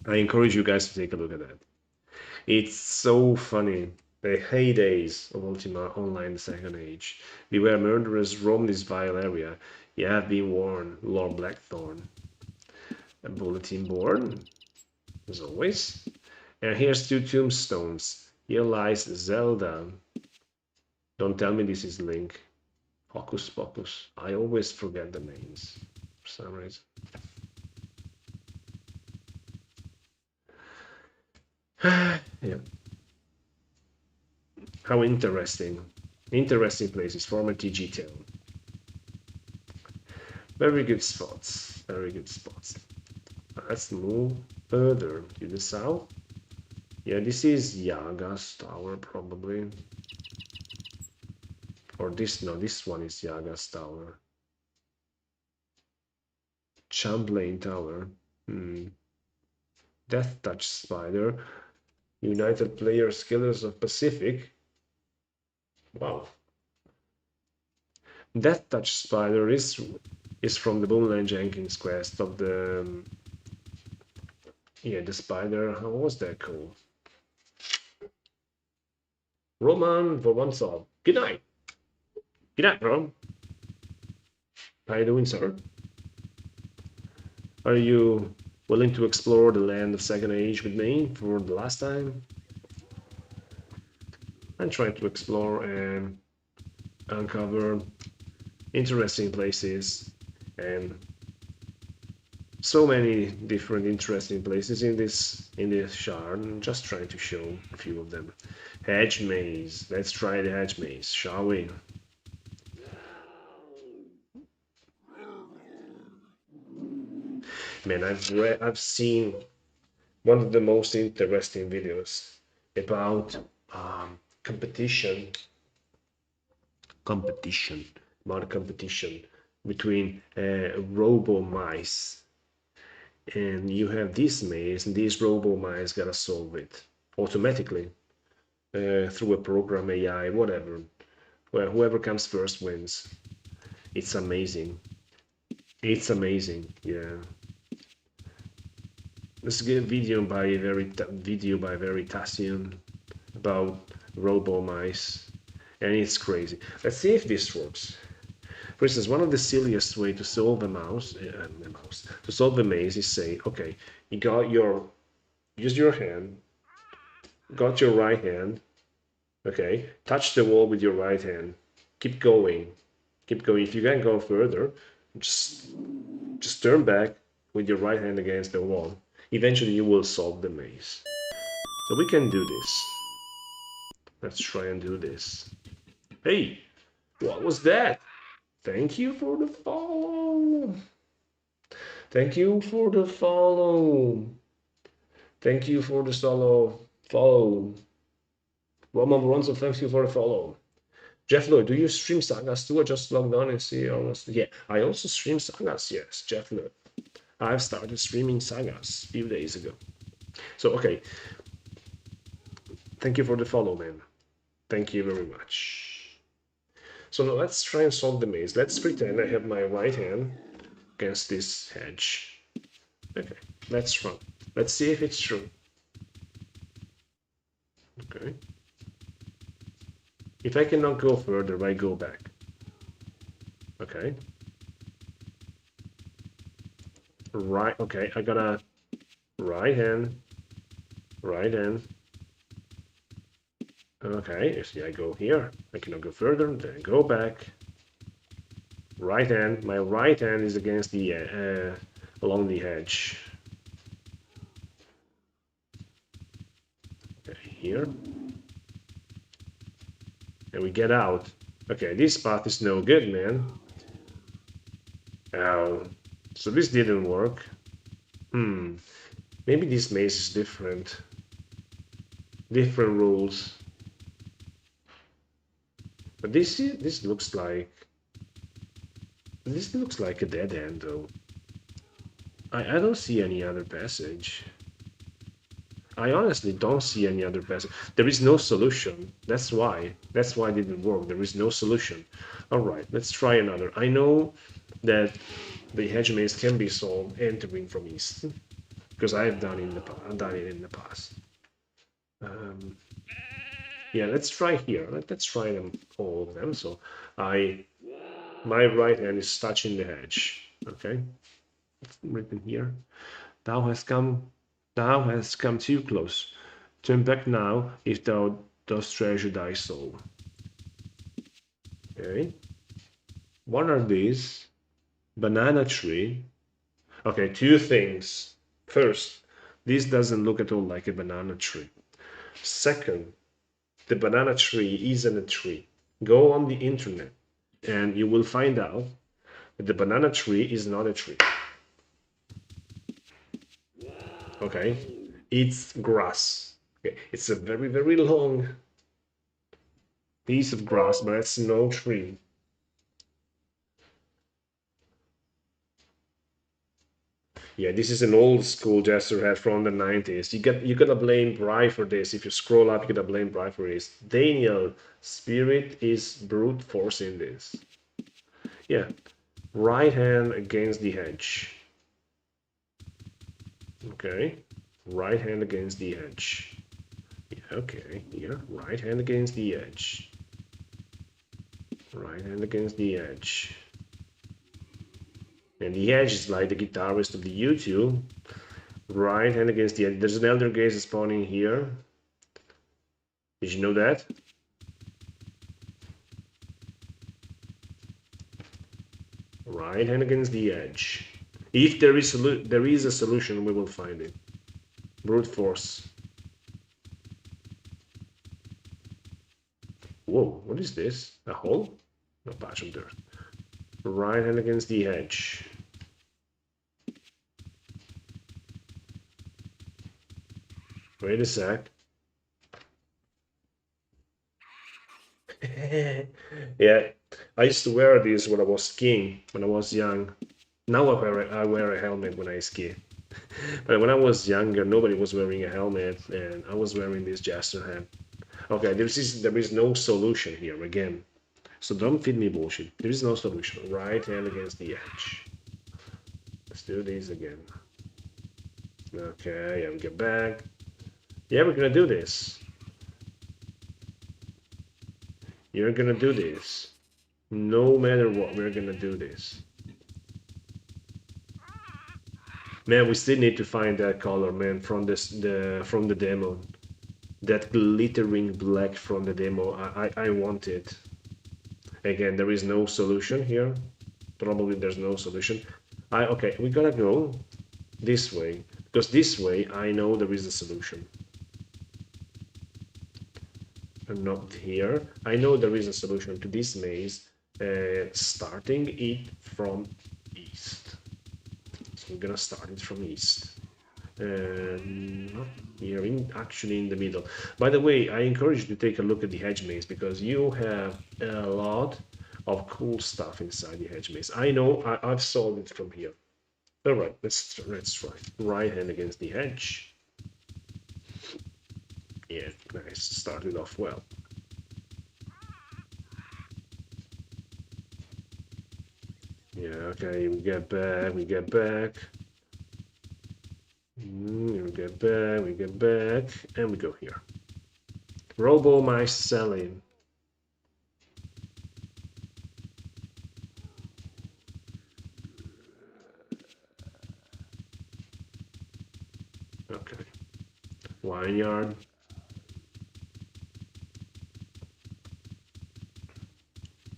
I encourage you guys to take a look at that. It's so funny. The heydays of Ultima Online Second Age. Beware murderers roam this vile area. You have been warned, Lord Blackthorn. A bulletin board, as always. And here's 2 tombstones. Here lies Zelda. Don't tell me this is Link. Hocus Pocus. I always forget the names for some reason. Yeah. How interesting. Interesting places. Former TG town. Very good spots. Very good spots. Let's move further to the south. Yeah, this is Yaga's tower probably. Or this, no, this one is Yaga's tower. Champlain tower. Death Touch Spider. United Players Killers of Pacific. Wow. Death Touch Spider is from the Boomland Jenkins quest of the the spider. How was that called? Roman for one soul. Good night. Good night, bro. How you doing, sir? Are you willing to explore the land of Second Age with me for the last time? I'm trying to explore and uncover interesting places and so many different interesting places in this shard. I'm just trying to show a few of them. Hedge maze. Let's try the hedge maze, shall we? Man, I've seen one of the most interesting videos about competition between robo mice, and you have this maze, and these robo mice gotta solve it automatically through a program, AI, whatever. Well, whoever comes first wins. It's amazing. It's amazing, yeah. This is a video by Veritasium about robo mice, and it's crazy. Let's see if this works. For instance, one of the silliest way to solve to solve a maze is say, okay, you got use your hand, got your right hand, okay, touch the wall with your right hand, keep going. If you can go further, just turn back with your right hand against the wall. Eventually you will solve the maze. So we can do this. Let's try and do this. Hey, what was that? Thank you for the follow. Thank you for the follow. Thank you for the solo follow. Roman Bronzo, thank you for the follow. Jeff Lloyd, do you stream sagas too? I just logged on and see almost. Yeah, I also stream sagas. Yes, Jeff Lloyd. I've started streaming sagas a few days ago. So okay, thank you for the follow, man. Thank you very much. So now let's try and solve the maze. Let's pretend I have my right hand against this hedge. Okay, let's run. Let's see if it's true. Okay. If I cannot go further, I go back. Okay. Right, okay, I got a right hand. Right hand. Okay, see, I go here. I cannot go further, then go back. Right hand. My right hand is against the along the edge. Okay, here. And we get out. Okay, this path is no good, man. Oh, so this didn't work. Maybe this maze is different. Different rules. But this looks like a dead end, though. I don't see any other passage. I honestly don't see any other passage. There is no solution. That's why. That's why it didn't work. There is no solution. All right, let's try another. I know that the hedge maze can be solved entering from east, because I've done it in the past. Yeah, let's try here. Let's try them, all of them. So my right hand is touching the hedge. Okay, it's written here. Thou hast come too close. Turn back now, if thou dost treasure thy soul. Okay. What are these? Banana tree. Okay, two things. First, this doesn't look at all like a banana tree. Second, the banana tree isn't a tree. Go on the internet and you will find out that the banana tree is not a tree. Okay, it's grass. Okay, it's a very, very long piece of grass, but it's no tree. Yeah, this is an old school gesture head from the 90s. You gotta blame Bry for this. If you scroll up, you gotta blame Bry for this. Daniel, spirit is brute force in this. Yeah, right hand against the hedge. Okay, right hand against the edge. Yeah, okay, here, right hand against the edge. Right hand against the edge. And the edge is like the guitarist of the U2. Right hand against the edge. There's an elder gaze spawning here. Did you know that? Right hand against the edge. If there is a solution, we will find it. Brute force. Whoa, what is this? A hole? A patch of dirt. Right hand against the edge. Wait a sec. Yeah, I used to wear these when I was skiing, when I was young. Now I wear a helmet when I ski. But when I was younger, nobody was wearing a helmet, and I was wearing this jester hat. Okay, there is no solution here again. So don't feed me bullshit. There is no solution. Right hand against the edge. Let's do this again. Okay, and get back. Yeah, we're gonna do this. You're gonna do this. No matter what, we're gonna do this. Man, we still need to find that color, man, from from the demo. That glittering black from the demo. I want it. Again, there is no solution here. Probably there's no solution. Okay, we gotta go this way, because this way I know there is a solution. And not here. I know there is a solution to this maze, starting it from east. So we're gonna start it from east. And here, actually in the middle. By the way, I encourage you to take a look at the hedge maze because you have a lot of cool stuff inside the hedge maze. I know, I've solved it from here. All right, let's try. Right hand against the hedge. Yeah, nice. Started off well. Yeah, okay, we get back, we get back. We get back, we get back, and we go here. Robo my selling. Okay. Vineyard.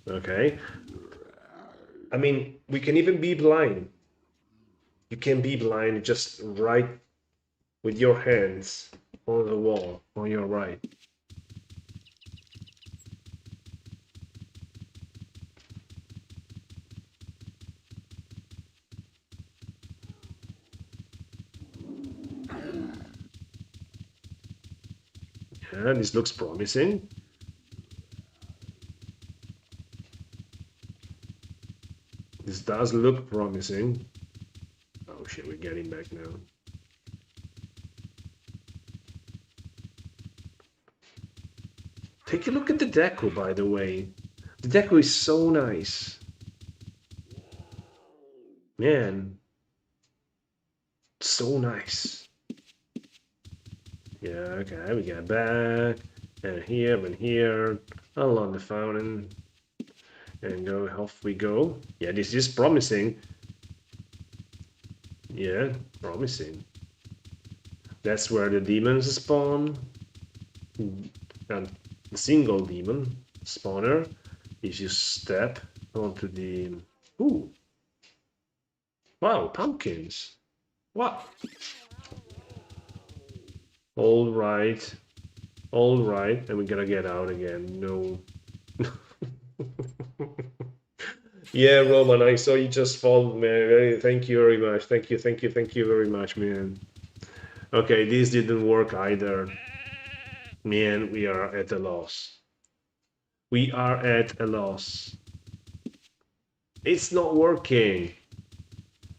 Okay. I mean, we can even be blind. You can be blind just right with your hands on the wall on your right. Yeah, this looks promising. This does look promising. Oh shit, we're getting back now. Take a look at the deco, by the way. The deco is so nice. Man, so nice. Yeah, okay, we get back. And here, along the fountain. And go, off we go. Yeah, this is promising. Yeah, promising. That's where the demons spawn. And the single demon spawner, if you step onto the... Ooh. Wow, pumpkins. What? All right. All right. And we gotta get out again. No. Yeah, Roman, I saw you just fall, man. Thank you very much. Thank you very much, man. Okay, this didn't work either. Man, we are at a loss. We are at a loss. It's not working.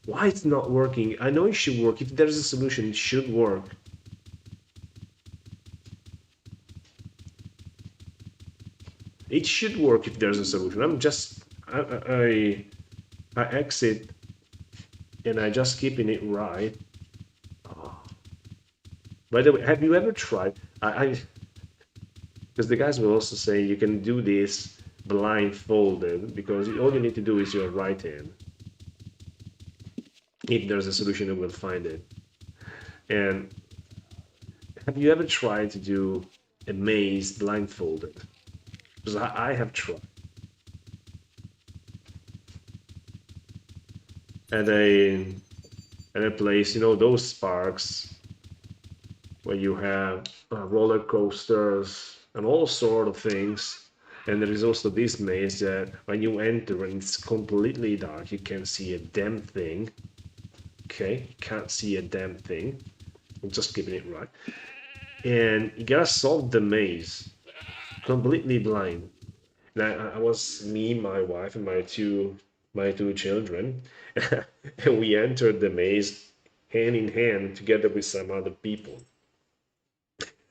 Why it's not working? I know it should work. If there's a solution, it should work. It should work if there's a solution. I exit and I just keeping it right. Oh. By the way, have you ever tried? Because the guys will also say you can do this blindfolded because all you need to do is your right hand. If there's a solution, you will find it. And have you ever tried to do a maze blindfolded? Because I have tried. At a place, you know, those parks where you have roller coasters and all sort of things. And there is also this maze that when you enter and it's completely dark, you can't see a damn thing. Okay, you can't see a damn thing. I'm just keeping it right. And you gotta solve the maze completely blind. Now I was me, my wife, and my two children, and we entered the maze hand in hand together with some other people.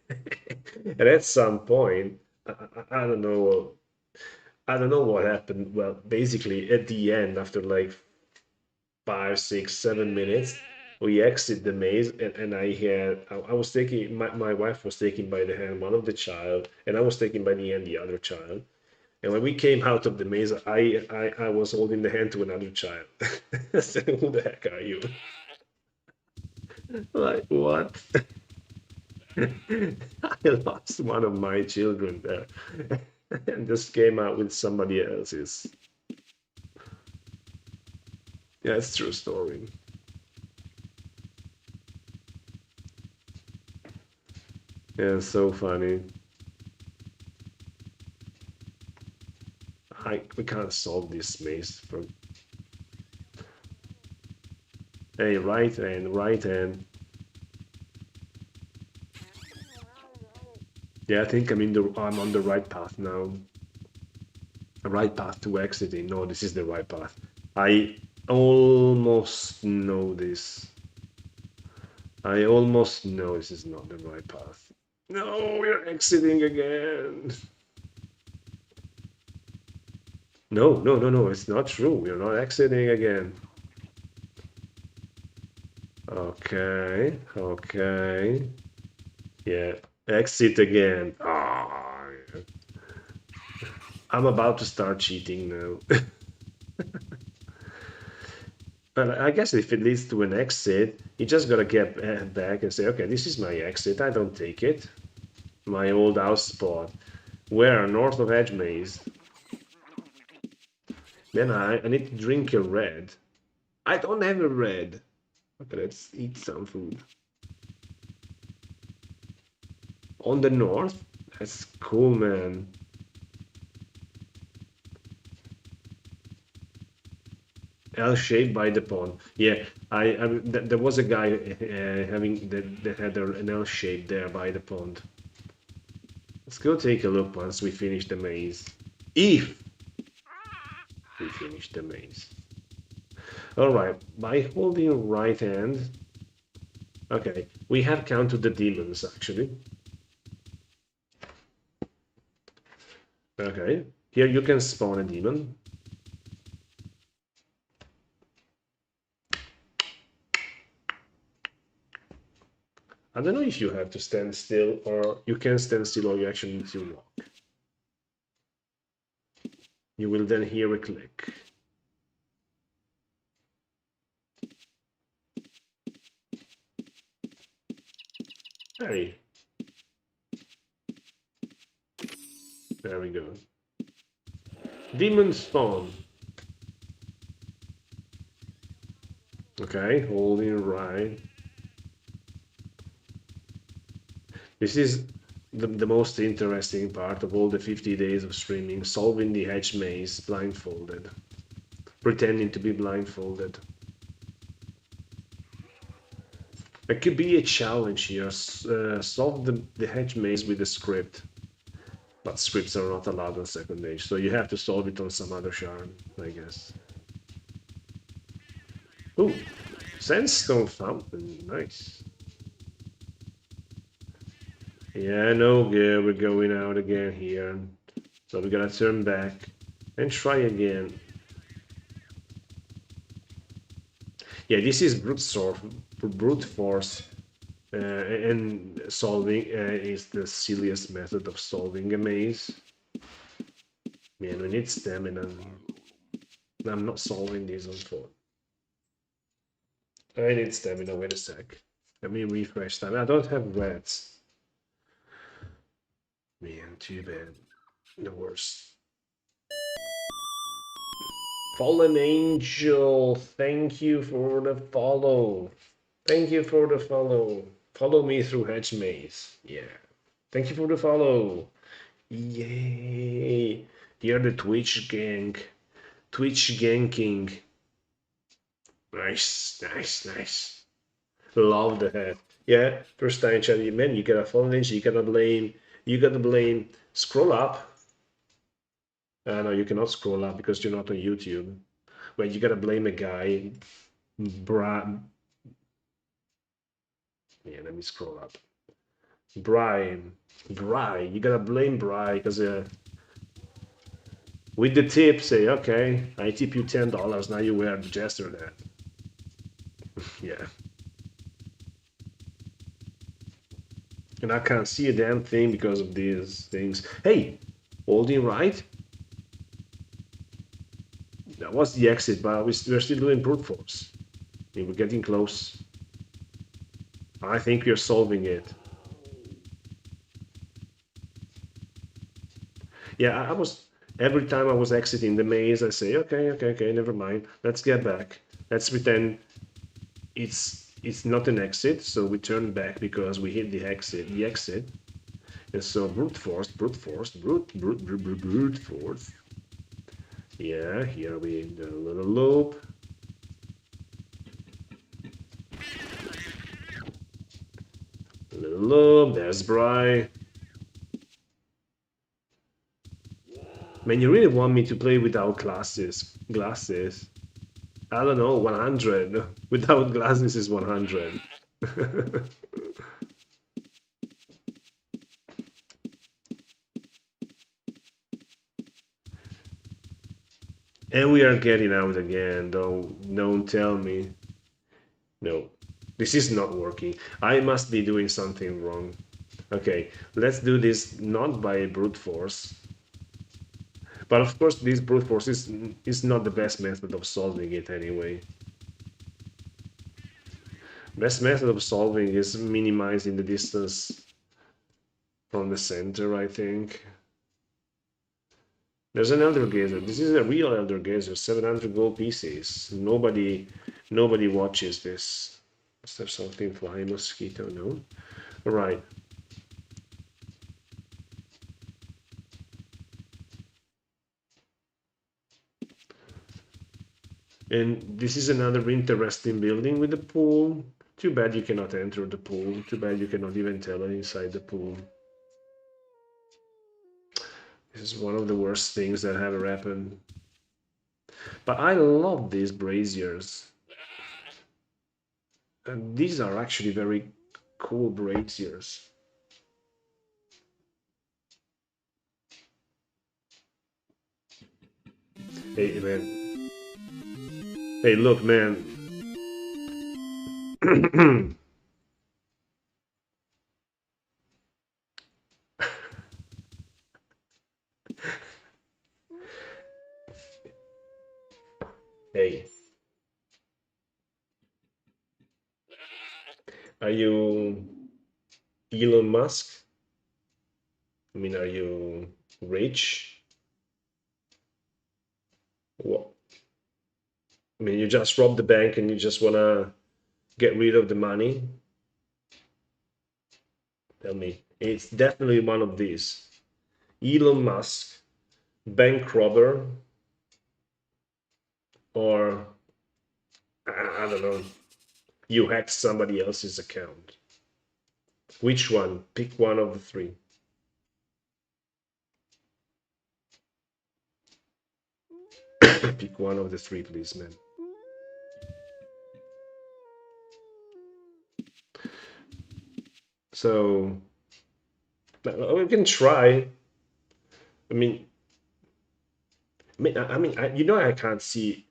And at some point, I don't know, I don't know what happened. Well, basically at the end, after like 5, 6, 7 minutes, we exit the maze, and I was taking my wife was taking by the hand one of the child, and I was taking by the hand the other child. And when we came out of the maze, I was holding the hand to another child. I said, "Who the heck are you?" Like what? I lost one of my children there, and just came out with somebody else's. Yeah, it's true story. Yeah, it's so funny. We can't solve this maze from. Hey, right hand, right hand. Yeah, I think I'm on the right path now. The right path to exiting. No, this is the right path. I almost know this. I almost know this is not the right path. No, we're exiting again. No, no, no, no, it's not true. We're not exiting again. Okay, okay. Yeah, exit again. Ah, yeah. I'm about to start cheating now. But I guess if it leads to an exit, you just gotta get back and say, okay, this is my exit. I don't take it. My old house spot. Where? North of Edge Maze. Then I need to drink a red. I don't have a red. Okay, let's eat some food. On the north? That's cool, man. L-shaped by the pond. Yeah, there was a guy having that had an L shape there by the pond. Let's go take a look once we finish the maze. If we finish the maze. All right, by holding right hand. Okay, we have counted the demons actually. Okay, here you can spawn a demon. I don't know if you have to stand still or you can stand still or you actually need to walk. You will then hear a click. Hey. There we go. Demon spawn. Okay, holding right. This is the most interesting part of all the 50 days of streaming, solving the hedge maze blindfolded. Pretending to be blindfolded. It could be a challenge here. Solve the hedge maze with a script. But scripts are not allowed on Second Age, so you have to solve it on some other shard, I guess. Ooh, sandstone fountain, nice. Yeah, no good, we're going out again here. So we gotta turn back and try again. Yeah, this is brute force, and solving is the silliest method of solving a maze. Man, we need stamina. I'm not solving this on foot. I need stamina, wait a sec. Let me refresh time. I don't have reds. Man, too bad. The worst. Fallen Angel, thank you for the follow. Thank you for the follow. Follow me through Hedge Maze. Yeah. Thank you for the follow. Yay. You're the Twitch gang. Twitch gang king. Nice, nice, nice. Love the hat. Yeah, first time chatting, man, you gotta Fallen Angel, you gotta blame. Scroll up. No, you cannot scroll up because you're not on YouTube. But you gotta blame a guy. Yeah, let me scroll up. Brian. You gotta blame Brian because with the tip, say, okay, I tip you $10. Now you wear the jester hat. Yeah. And I can't see a damn thing because of these things. Hey, holding right. That was the exit, but we're still doing brute force. I mean, we're getting close. I think we're solving it. Yeah, I was every time I was exiting the maze, I say, okay, never mind. Let's get back. Let's pretend it's not an exit, so we turn back because we hit the exit. And so brute force. Yeah, here we do a little loop. Hello, there's Bry. Man, you really want me to play without glasses? I don't know, 100. Without glasses is 100. And we are getting out again, don't tell me. No, this is not working. I must be doing something wrong. Okay, let's do this not by brute force. But of course, this brute force is not the best method of solving it anyway. Best method of solving is minimizing the distance from the center, I think. There's an Elder Gazer. This is a real Elder Gazer, 700 gold pieces. Nobody watches this. Is there something flying mosquito? No? All right. And this is another interesting building with a pool. Too bad you cannot enter the pool. Too bad you cannot even tell inside the pool. This is one of the worst things that ever happened. But I love these braziers. And these are actually very cool braziers. Hey, man. Hey, look, man. Hey. Are you Elon Musk? I mean, are you rich? What? I mean, you just robbed the bank and you just wanna get rid of the money? Tell me. It's definitely one of these. Elon Musk, bank robber, or I don't know, you hacked somebody else's account. Which one? Pick one of the three. Pick one of the three, please, man. So we can try. I mean, you know, I can't see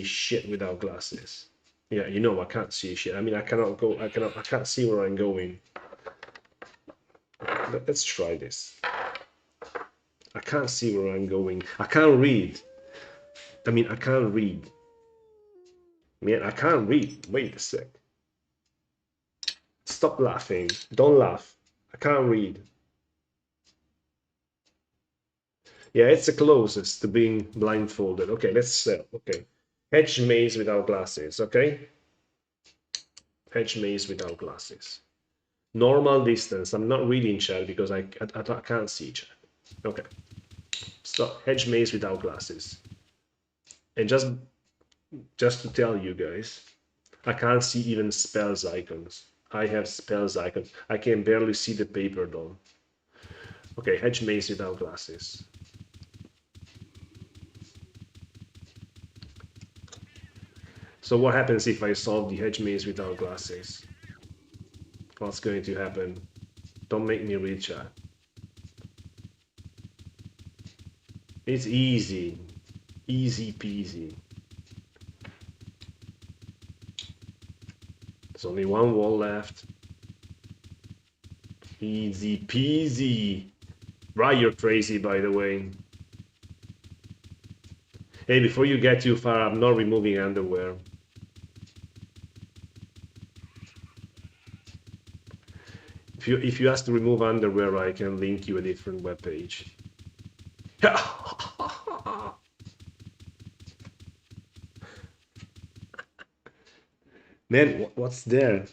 shit without glasses. Yeah, you know, I can't see shit. I mean, I can't see where I'm going. Let's try this. I can't see where I'm going. I can't read. I mean, I can't read. Man, I can't read. Wait a sec. Stop laughing. Don't laugh. I can't read. Yeah, it's the closest to being blindfolded. Okay, let's okay. Hedge maze without glasses, okay? Hedge maze without glasses. Normal distance. I'm not reading chat because I can't see chat. Okay. So hedge maze without glasses. And just to tell you guys, I can't see even spells icons. I have spells icons. I can barely see the paper though. Okay, hedge maze without glasses. So what happens if I solve the hedge maze without glasses? What's going to happen? Don't make me read chat. It's easy. Easy peasy. There's only one wall left. Easy peasy. Right, you're crazy, by the way. Hey, before you get too far, I'm not removing underwear. If you ask to remove underwear, I can link you a different webpage. Man, what's there?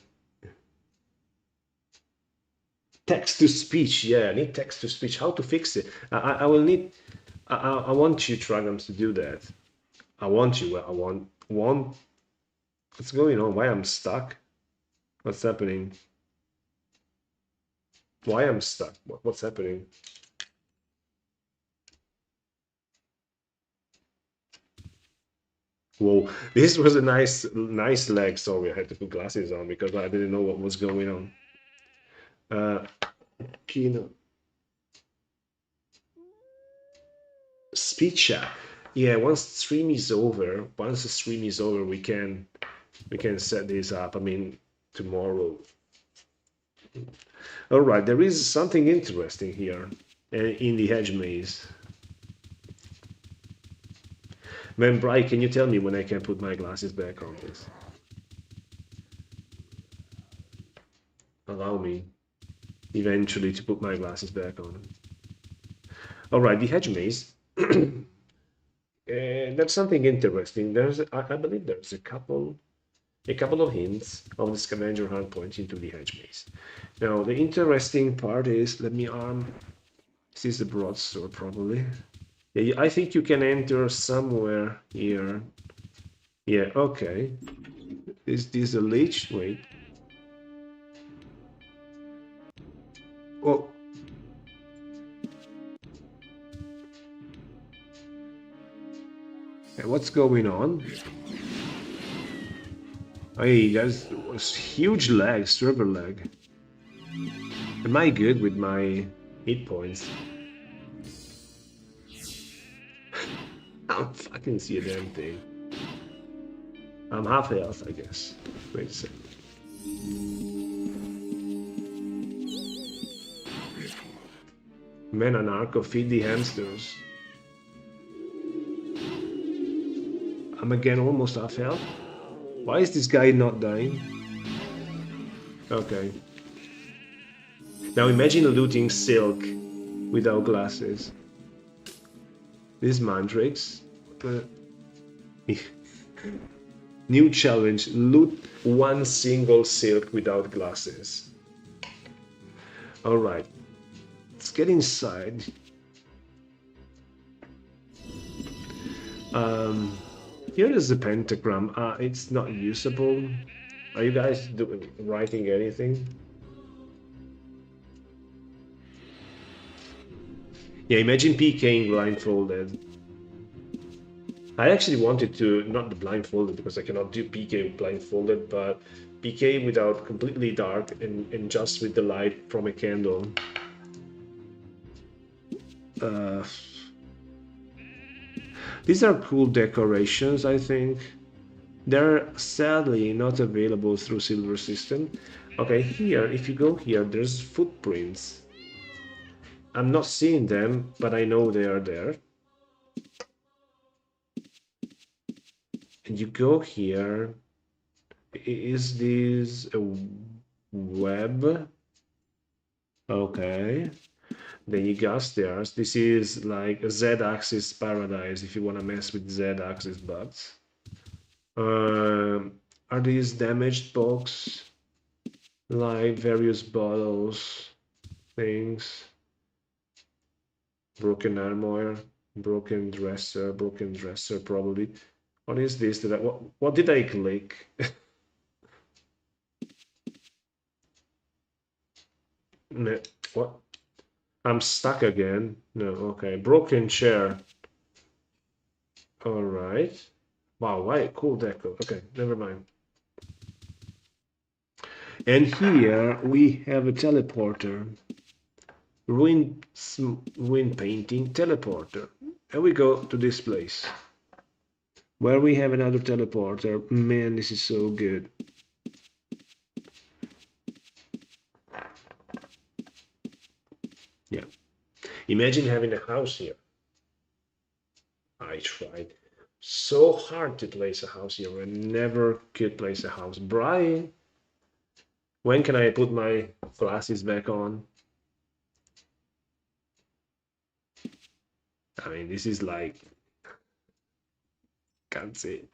Text to speech. Yeah, I need text to speech. How to fix it? I will need. I want you, Tragams, to do that. I want you. I want. What's going on? Why I'm stuck? What's happening? Why I'm stuck? What's happening? Whoa, this was a nice leg. Sorry, I had to put glasses on because I didn't know what was going on. Kino. Speed chat. Yeah, once the stream is over, we can set this up. I mean, tomorrow. All right, there is something interesting here in the hedge maze. Man, Bri, can you tell me when I can put my glasses back on, please? Allow me eventually to put my glasses back on. All right, the hedge maze. That's something interesting. I believe there's a couple of hints of the scavenger hunt pointing to the hedge maze. Now, the interesting part is, let me this is the broadsword probably. Yeah, I think you can enter somewhere here. Yeah, okay. Is this a leech? Wait. Oh. What's going on? Hey, there's a huge lag, server lag. Am I good with my hit points? I don't fucking see a damn thing. I'm half health, I guess. Wait a second. Man, Anarcho, feed the hamsters. I'm again almost half health. Why is this guy not dying? Okay. Now imagine looting silk without glasses. This mandrake's. New challenge, loot one single silk without glasses. Alright, let's get inside. Here is the pentagram. It's not usable. Are you guys writing anything? Yeah, imagine PKing blindfolded. I actually wanted to, not the blindfolded because I cannot do PK blindfolded, but PK without completely dark and just with the light from a candle. These are cool decorations, I think. They're sadly not available through Silver System. Okay, here, if you go here, there's footprints. I'm not seeing them, but I know they are there. And you go here. Is this a web? Okay. Then you got stairs. This is like a Z-axis paradise if you want to mess with Z-axis bugs. Are these damaged box? Like various bottles, things. Broken armor, broken dresser probably. What is this? What did I click? What? I'm stuck again. No, okay. Broken chair. All right. Wow, why? Cool deco. Okay, never mind. And here we have a teleporter. Ruin painting teleporter. And we go to this place. Where we have another teleporter. Man, this is so good. Yeah. Imagine having a house here. I tried so hard to place a house here. I never could place a house. Brian, when can I put my glasses back on? I mean, this is like, can't see.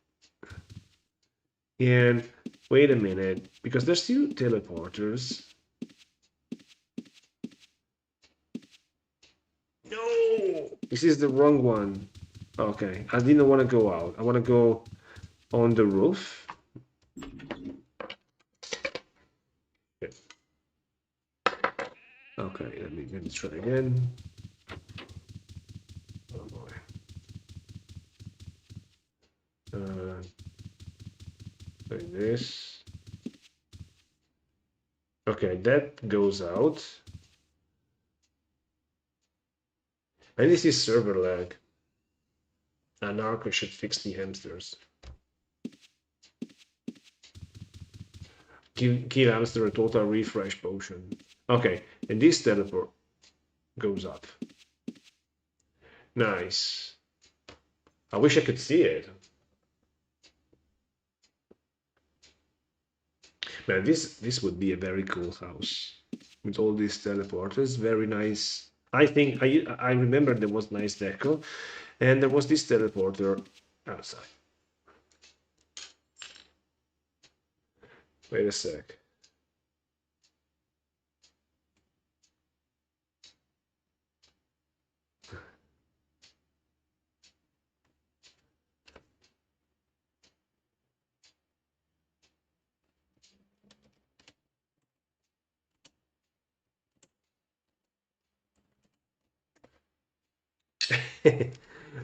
And wait a minute, because there's two teleporters. No, this is the wrong one. Okay, I didn't want to go out. I want to go on the roof. Okay. Okay, let me try again. Oh boy. Like this. Okay, that goes out. And this is server lag. Anarcho should fix the hamsters. Give hamster a total refresh potion. Okay, and this teleport goes up. Nice. I wish I could see it. Man, this would be a very cool house with all these teleporters. Very nice. I think I remember there was nice deco, and there was this teleporter outside. Wait a sec.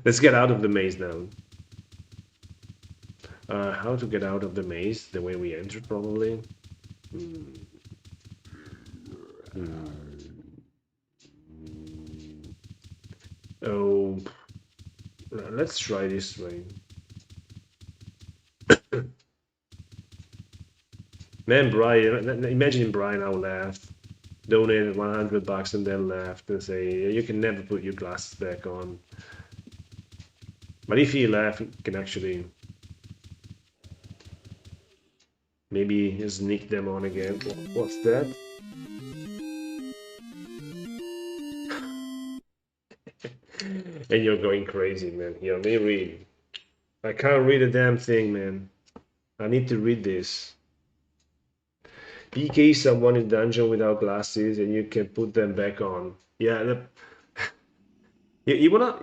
Let's get out of the maze now. How to get out of the maze? The way we entered, probably. Oh, let's try this way. Man, Brian, imagine Brian now left, donated 100 bucks and then left and say, you can never put your glasses back on. But if he left, you can actually maybe sneak them on again. What's that? And you're going crazy, man. Here, let me read. I can't read a damn thing, man. I need to read this. PK someone in dungeon without glasses and you can put them back on. Yeah, you wanna...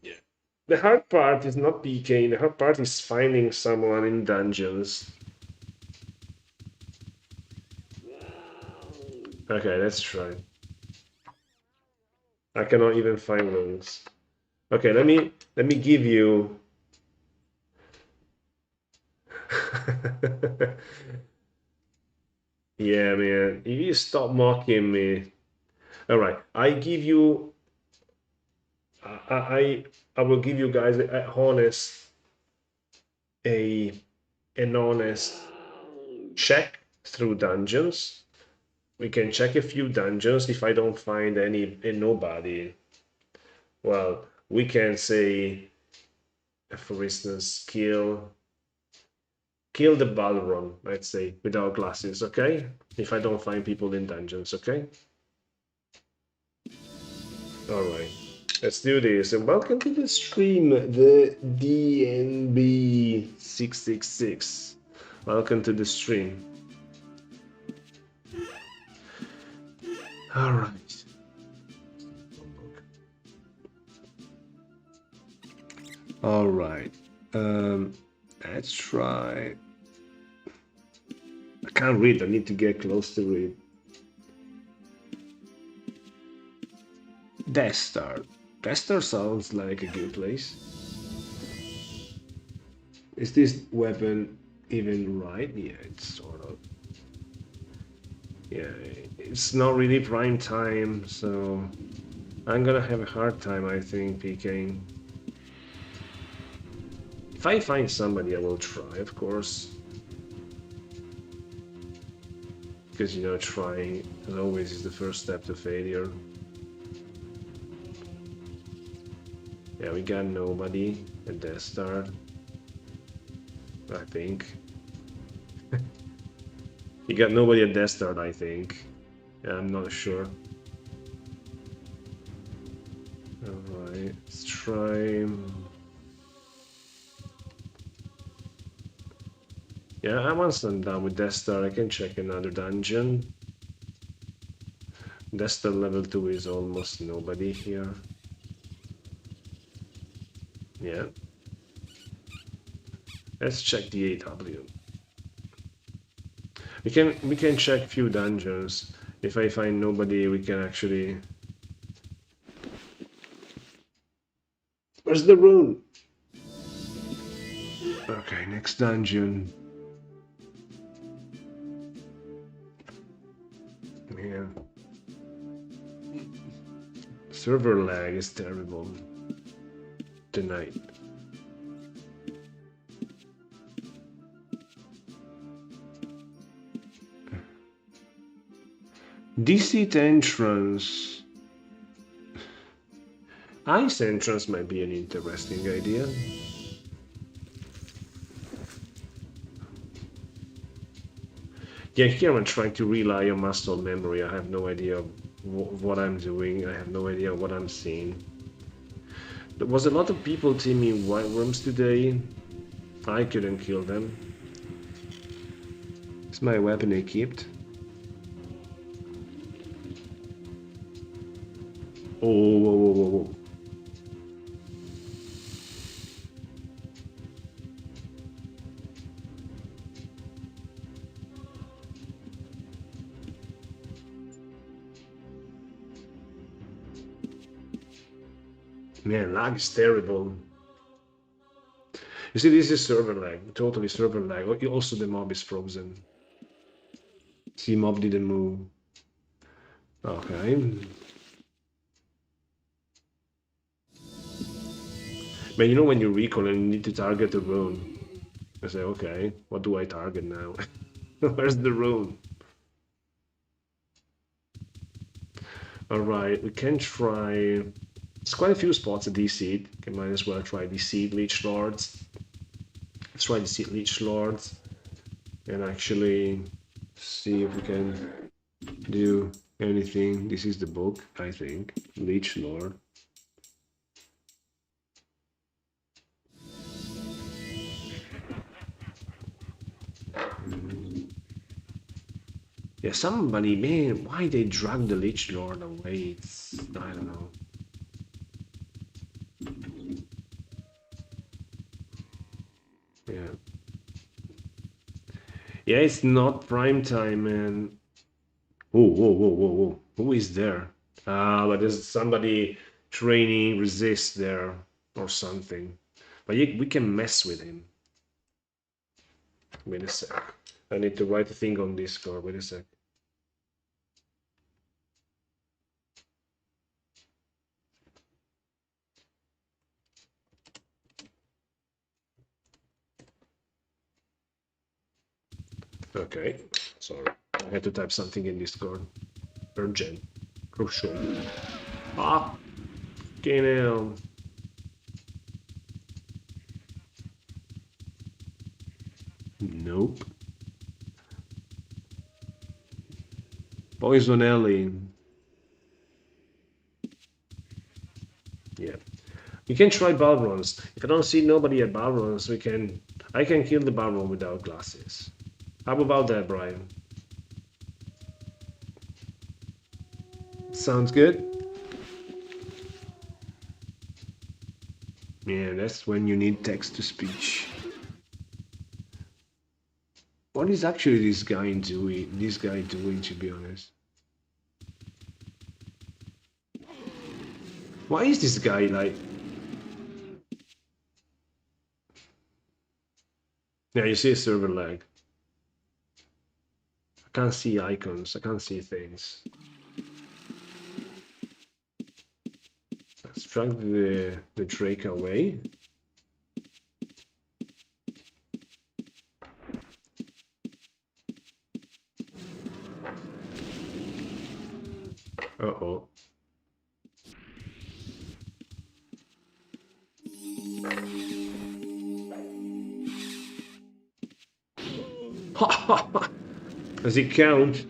Yeah. The hard part is not PK, the hard part is finding someone in dungeons. Okay, let's try. I cannot even find those. Okay, let me give you... Yeah, man, you stop mocking me. All right, I give you... I will give you guys an honest check through dungeons. We can check a few dungeons. If I don't find nobody, well, we can say, for instance, kill the Balron, let's say, without glasses, okay? If I don't find people in dungeons, okay? All right, let's do this. And welcome to the stream, the DNB666. Welcome to the stream. All right. All right. Let's try. I can't read. I need to get close to read. Death Star. Death Star sounds like a good place. Is this weapon even right? Yeah, it's sort of. Yeah, it's not really prime time, so I'm gonna have a hard time, I think, PKing. If I find somebody, I will try, of course. Because, you know, trying, as always, is the first step to failure. Yeah, we got nobody at Death Star, I think. You got nobody at Death Star, I think. Yeah, I'm not sure. Alright, let's try... Yeah, once I'm done with Death Star, I can check another dungeon. Death Star level 2 is almost nobody here. Yeah. Let's check the AW. We can check few dungeons. If I find nobody, we can actually. Where's the rune? Okay, next dungeon. Man. Server lag is terrible tonight. Deceit entrance. Ice entrance might be an interesting idea. Yeah, here I'm trying to rely on muscle memory. I have no idea what I'm doing. I have no idea what I'm seeing. There was a lot of people teaming white worms today. I couldn't kill them. Is my weapon equipped? Oh, whoa, whoa, whoa, whoa. Man, lag is terrible. You see, this is server lag, totally server lag. Also, the mob is frozen. See, mob didn't move. Okay. But you know when you recall and you need to target a rune, I say, okay, what do I target now? Where's the rune? Alright, we can try... There's quite a few spots at Deceit. Okay, might as well try Deceit Leech Lords. Let's try Deceit Leech Lords. And actually see if we can do anything. This is the book, I think. Leech Lord. Yeah, somebody, man, why they drag the Lich Lord away? It's, I don't know. Yeah. Yeah, it's not prime time, man. Whoa, whoa, whoa, whoa, whoa. Who is there? Ah, but there's somebody training resist there or something. But we can mess with him. Wait a sec. I need to write a thing on Discord. Wait a sec. Okay, sorry. I had to type something in Discord. Urgent. Crucial. Ah! Fucking hell. Nope. Poison Alley. Yeah. We can try Balrons. If I don't see nobody at Balrons, I can kill the Balron without glasses. How about that, Brian? Sounds good? Yeah, that's when you need text to speech. What is actually this guy doing, to be honest? Why is this guy like... Yeah, you see a server lag. I can't see icons, I can't see things. Let's drag the Drake away. Uh-oh. Does it count?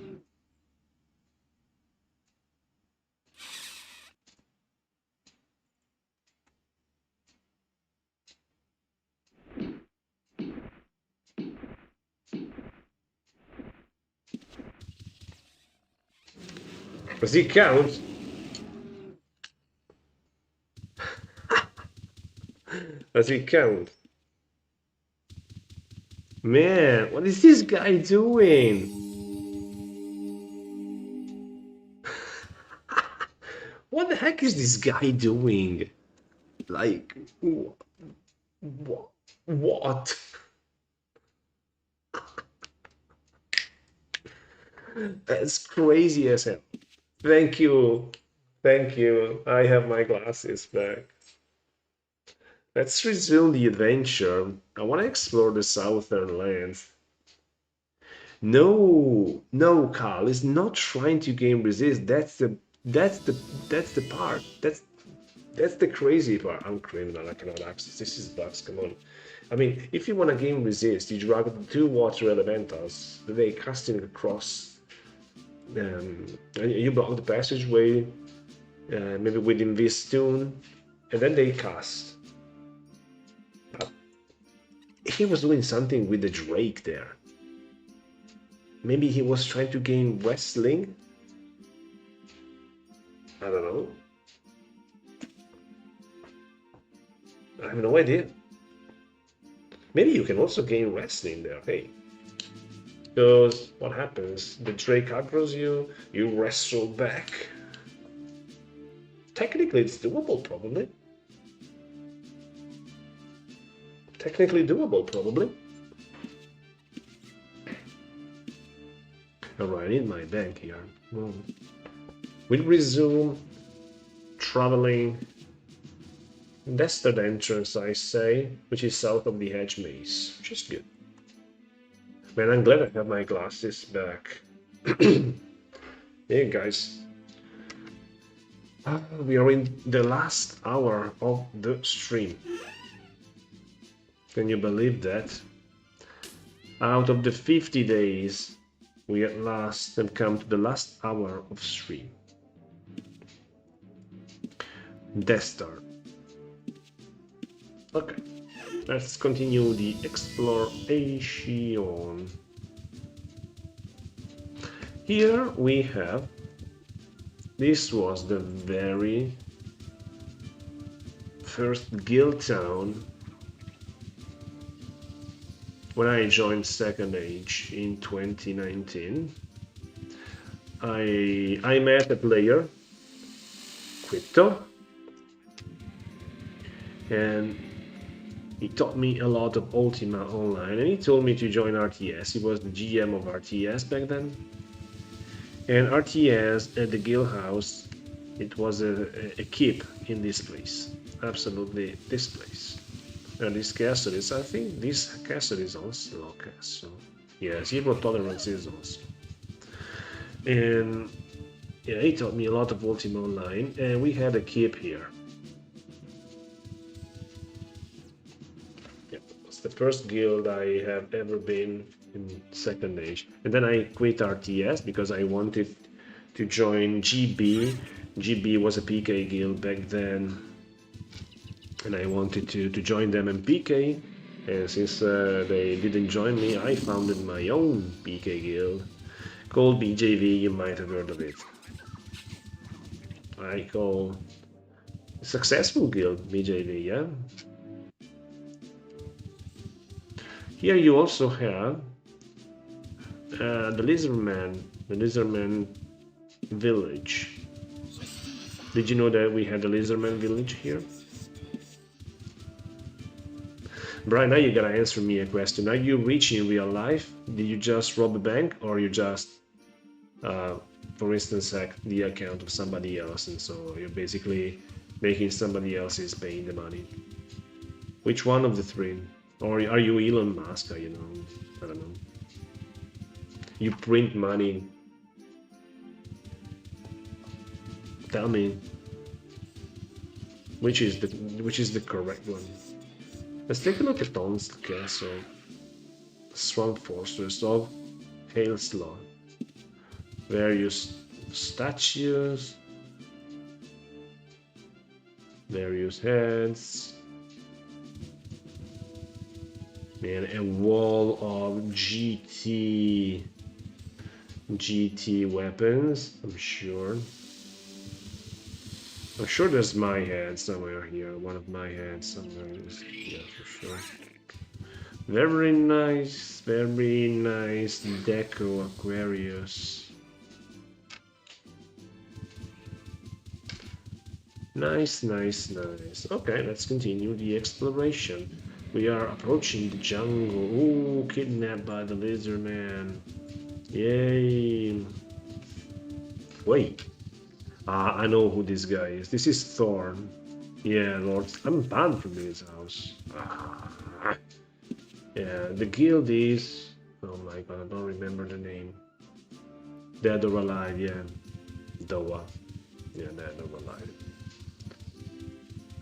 Does it count? Does it count? Man, what is this guy doing? What the heck is this guy doing? Like, what? What? That's crazy as hell. Thank you. Thank you. I have my glasses back. Let's resume the adventure. I want to explore the southern lands. No, no, Carl is not trying to game resist. That's the that's the part. That's the crazy part. I'm criminal. I cannot access. This is bugs. Come on. I mean, if you want to game resist, you drag the two water elementals. They casting across. And you block the passageway, maybe with Invistune, and then they cast. He was doing something with the Drake there. Maybe he was trying to gain wrestling. I don't know. I have no idea. Maybe you can also gain wrestling there, hey. Because what happens? The Drake aggroes you, you wrestle back. Technically it's doable, probably. Technically doable, probably. Alright, I need my bank here. We'll resume traveling. That's the entrance, I say, which is south of the Hedge Maze, which is good. Man, I'm glad I have my glasses back. Hey guys, we are in the last hour of the stream. Can you believe that? Out of the 50 days, we at last have come to the last hour of stream. Death Star. Okay, let's continue the exploration. Here we have, this was the very first guild town when I joined Second Age in 2019. I met a player, Crypto, and he taught me a lot of Ultima Online, and he told me to join RTS. He was the GM of RTS back then. And RTS at the guild house, it was a keep in this place. Absolutely this place. And this castle is, I think this castle is also a castle. Yeah, zero tolerance is also. And yeah, he taught me a lot of Ultima Online, and we had a keep here. The first guild I have ever been in Second Age. And then I quit RTS because I wanted to join GB. GB was a PK guild back then, and I wanted to join them in PK. And since they didn't join me, I founded my own PK guild called BJV. You might have heard of it. I call a successful guild BJV, yeah. Here you also have the Lizardman village. Did you know that we had the Lizardman village here? Brian, now you gotta answer me a question. Are you rich in real life? Did you just rob a bank, or you just, for instance, hack the account of somebody else, and so you're basically making somebody else's paying the money? Which one of the three? Or are you Elon Musk, you know, I don't know. You print money. Tell me, which is the correct one? Let's take a look at Tom's Castle. Swamp Fortress of Hailslaw. Various statues. Various heads. Man, a wall of GT weapons, I'm sure. I'm sure there's my head somewhere here. One of my heads somewhere is, yeah, for sure. Very nice deco Aquarius. Nice. Okay, let's continue the exploration. We are approaching the jungle. Ooh, kidnapped by the lizard man. Yay. Wait. I know who this guy is. This is Thorn. Yeah, Lord. I'm banned from this house. Yeah, the guild is... Oh my god, I don't remember the name. Dead or Alive, yeah. Doa. Yeah, Dead or Alive.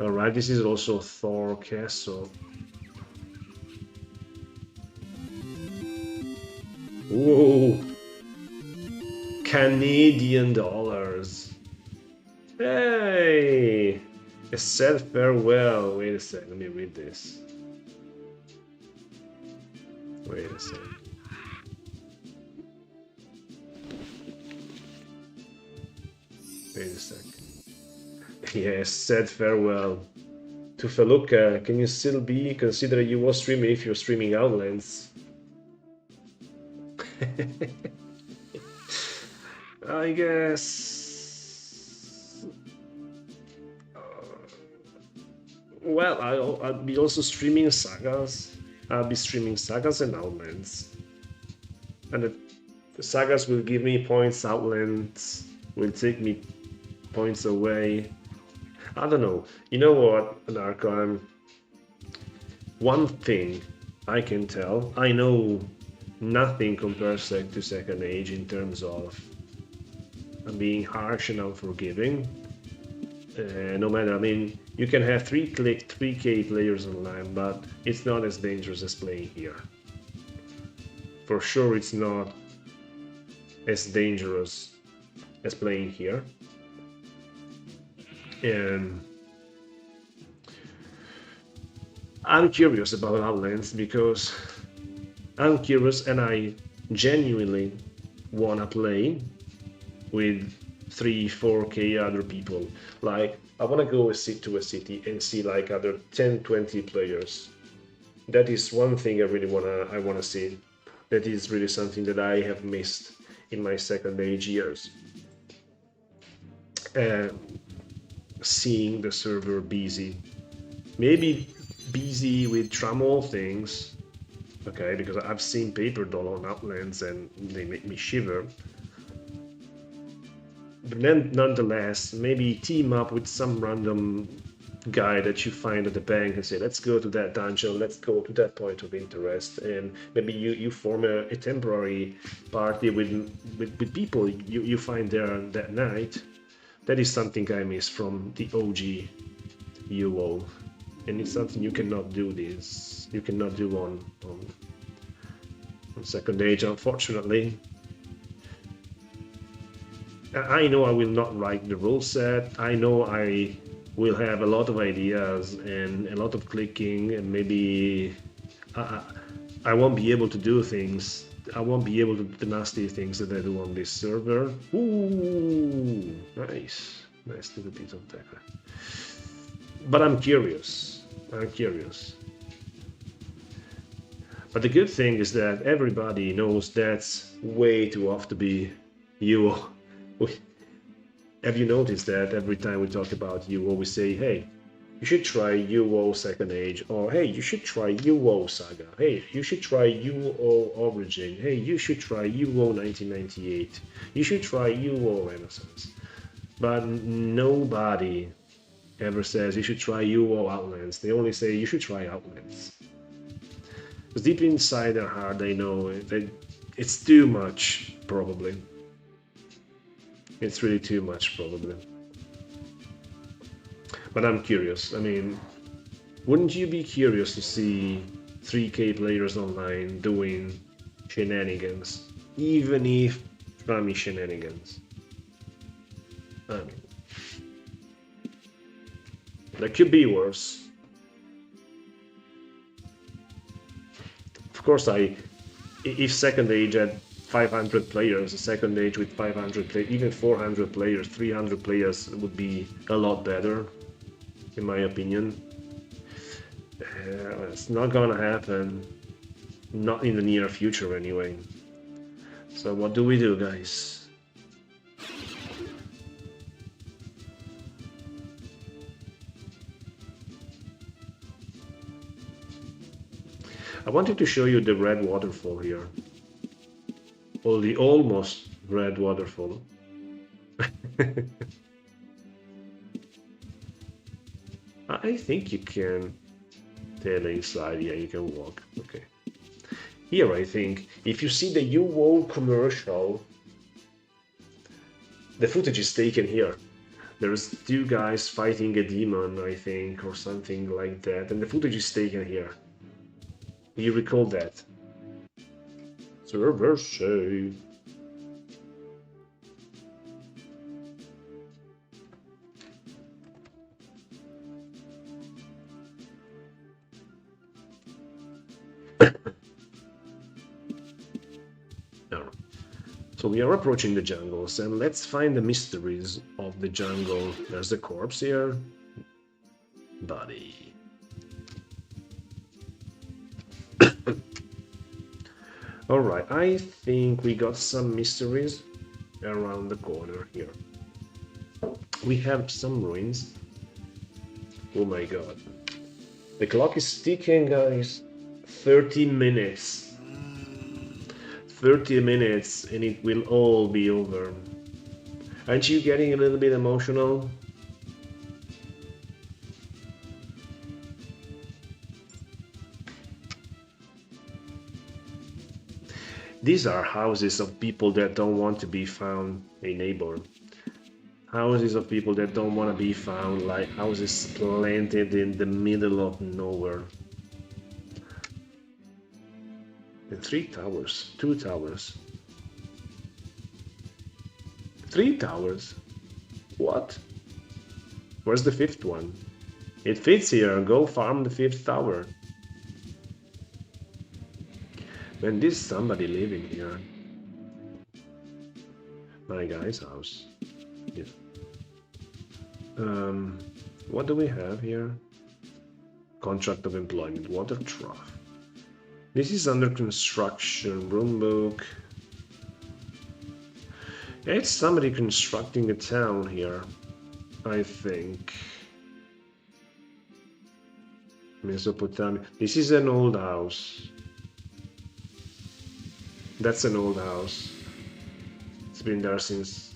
Alright, this is also Thor Castle. Whoa! Canadian dollars. Hey! It said farewell. Wait a sec, let me read this. Wait a sec. Wait a sec. Yes, said farewell. To Feluca, can you still be considered you was streaming if you're streaming Outlands? I guess. Well, I'll be also streaming sagas. I'll be streaming sagas and Outlands. And the sagas will give me points, Outlands will take me points away. I don't know. You know what, Narco? One thing I can tell, I know nothing compares to Second Age in terms of being harsh and unforgiving. No matter, I mean, you can have 3K players online, but it's not as dangerous as playing here. For sure, it's not as dangerous as playing here. And I'm curious about Outlands because I'm curious and I genuinely want to play with 3-4K other people. Like, I want to go to a city and see like other 10-20 players. That is one thing I really want to see. That is really something that I have missed in my Second Age years. Seeing the server busy. Maybe busy with Tramol things. Okay, because I've seen Paper Doll on Outlands and they make me shiver. But then, nonetheless, maybe team up with some random guy that you find at the bank and say, let's go to that dungeon, let's go to that point of interest, and maybe you form a temporary party with people you find there that night. That is something I miss from the OG UO, and it's something you cannot do on Second Age, unfortunately. I know I will not write the rule set. I know I will have a lot of ideas and a lot of clicking, and maybe I won't be able to do things. I won't be able to do the nasty things that I do on this server. Ooh, nice little piece of tech. But I'm curious. But the good thing is that everybody knows that's way too off to be you. Have you noticed that every time we talk about UO, we say, hey, you should try UO Second Age, or hey, you should try UO Saga, hey, you should try UO Origin, hey, you should try UO 1998, you should try UO Renaissance. But nobody ever says you should try UO Outlands. They only say you should try Outlands. Because deep inside their heart, they know that it's too much, probably. It's really too much, probably. But I'm curious. I mean, wouldn't you be curious to see 3K players online doing shenanigans? Even if crummy shenanigans. I mean, that could be worse. Of course, if Second Age had 500 players, a Second Age with 500 players, even 400 players, 300 players would be a lot better, in my opinion. It's not gonna happen. Not in the near future, anyway. So what do we do, guys? I wanted to show you the red waterfall here. Or the almost red waterfall. I think you can tell inside, yeah, you can walk. Okay. Here, I think, if you see the U-Wall commercial, the footage is taken here. There's two guys fighting a demon, I think, or something like that, and the footage is taken here. You recall that? Server save. So we are approaching the jungles, and let's find the mysteries of the jungle. There's the corpse here. Buddy. Alright, I think we got some mysteries around the corner here. We have some ruins. Oh my god. The clock is ticking, guys. 30 minutes. 30 minutes and it will all be over. Aren't you getting a little bit emotional? These are houses of people that don't want to be found, a neighbor. Houses of people that don't want to be found, like houses planted in the middle of nowhere. And 3 towers, 2 towers. 3 towers? What? Where's the 5th one? It fits here, go farm the 5th tower. Man, there's somebody living here. My guy's house. Yeah. What do we have here? Contract of employment, water trough. This is under construction, room book. Yeah, it's somebody constructing a town here, I think. Mesopotamia. This is an old house. That's an old house. It's been there since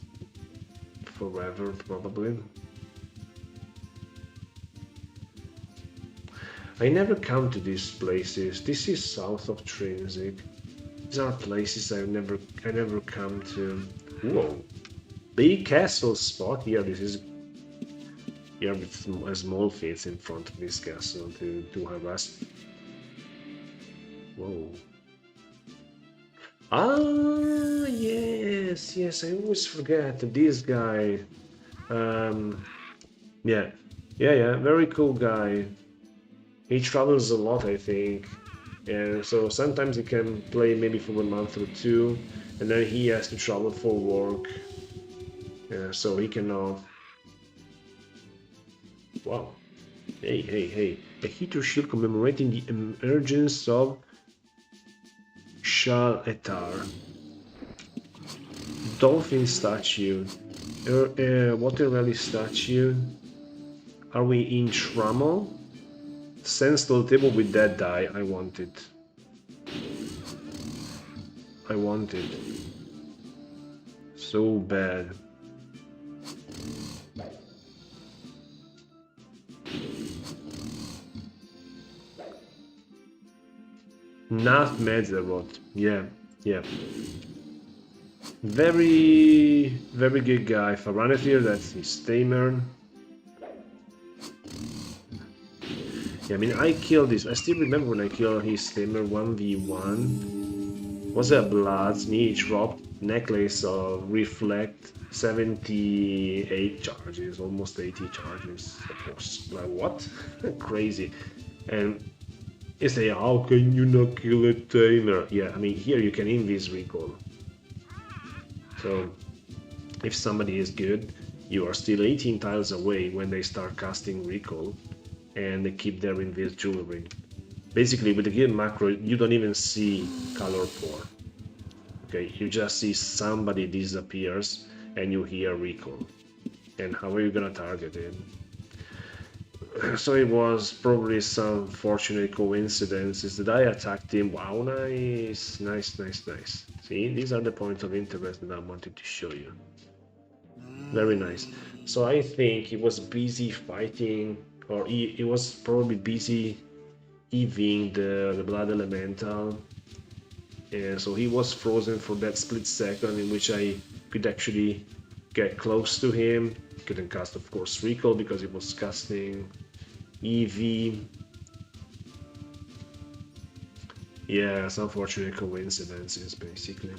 forever, probably. I never come to these places. This is south of Trinsic. These are places I never come to. Whoa, big castle spot here. This is here with a small fits in front of this castle to harass. Whoa. Ah, yes, I always forget this guy. Yeah, very cool guy. He travels a lot, I think, and so sometimes he can play maybe for a month or two, and then he has to travel for work. Yeah, so he cannot. Wow. Hey! A heater shield commemorating the emergence of Shal Etar. Dolphin statue. Water Rally statue. Are we in Trammel? Sense to the table with that die. I want it. So bad. Not Medzerot. Yeah. Very good guy. Faranethir, that's his tamer. Yeah, I mean, I killed this. I still remember when I killed his tamer 1v1. Was that Bloods? Me dropped necklace of reflect 78 charges, almost 80 charges. Of course, like what? Crazy. And you say, how can you not kill a tamer? Yeah, I mean, here you can invis recall. So, if somebody is good, you are still 18 tiles away when they start casting recall, and they keep their invis jewelry. Basically, with the gear macro, you don't even see color pour. Okay, you just see somebody disappears and you hear recall. And how are you gonna target it? So it was probably some fortunate coincidences that I attacked him. Wow, nice, nice, nice, nice. See, these are the points of interest that I wanted to show you. Very nice. So I think he was busy fighting, or he was probably busy EVing the Blood Elemental. And so he was frozen for that split second in which I could actually get close to him. Couldn't cast, of course, recall because it was casting EV. Yeah, some unfortunate coincidences, basically.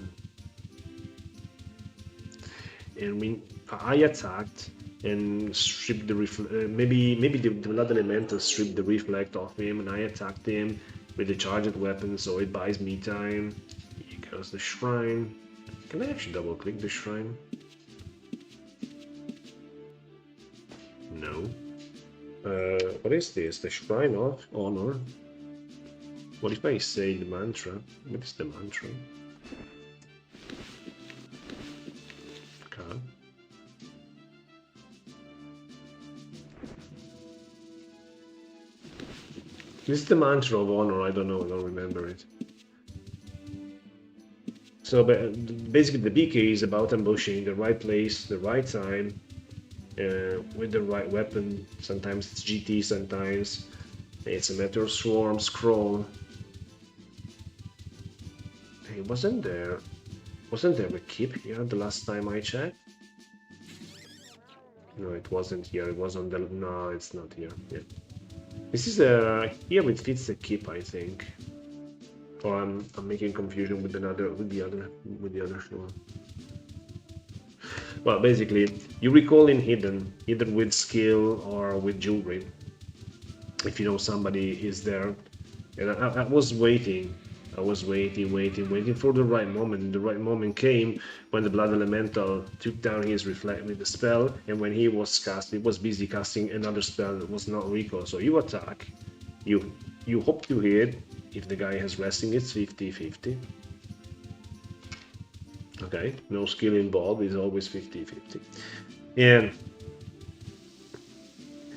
And when I attacked and stripped the maybe the Blood Elemental stripped the reflect off him, and I attacked him with the charged weapon, so it buys me time. Here goes the shrine. Can I actually double click the shrine? No. What is this? The Shrine of Honor? What if I say the mantra? What is the mantra? Okay. This is the mantra of honor. I don't know. I don't remember it. So basically, the BK is about ambushing the right place, the right time, with the right weapon. Sometimes it's GT, sometimes it's a Meteor Swarm, Scroll. Hey, wasn't there a keep here the last time I checked? No, it wasn't here. It was on the... No, it's not here. Yeah. This is here it fits the keep, I think. Or I'm making confusion with the other one. Well, basically, you recall in hidden, either with skill or with jewelry. If you know somebody is there, and I was waiting. I was waiting for the right moment. The right moment came when the Blood Elemental took down his reflect with the spell, and when he was cast, he was busy casting another spell that was not recall. So you attack, you hope to hit. If the guy has resting, it's 50-50. Okay, no skill involved, it's always 50-50. And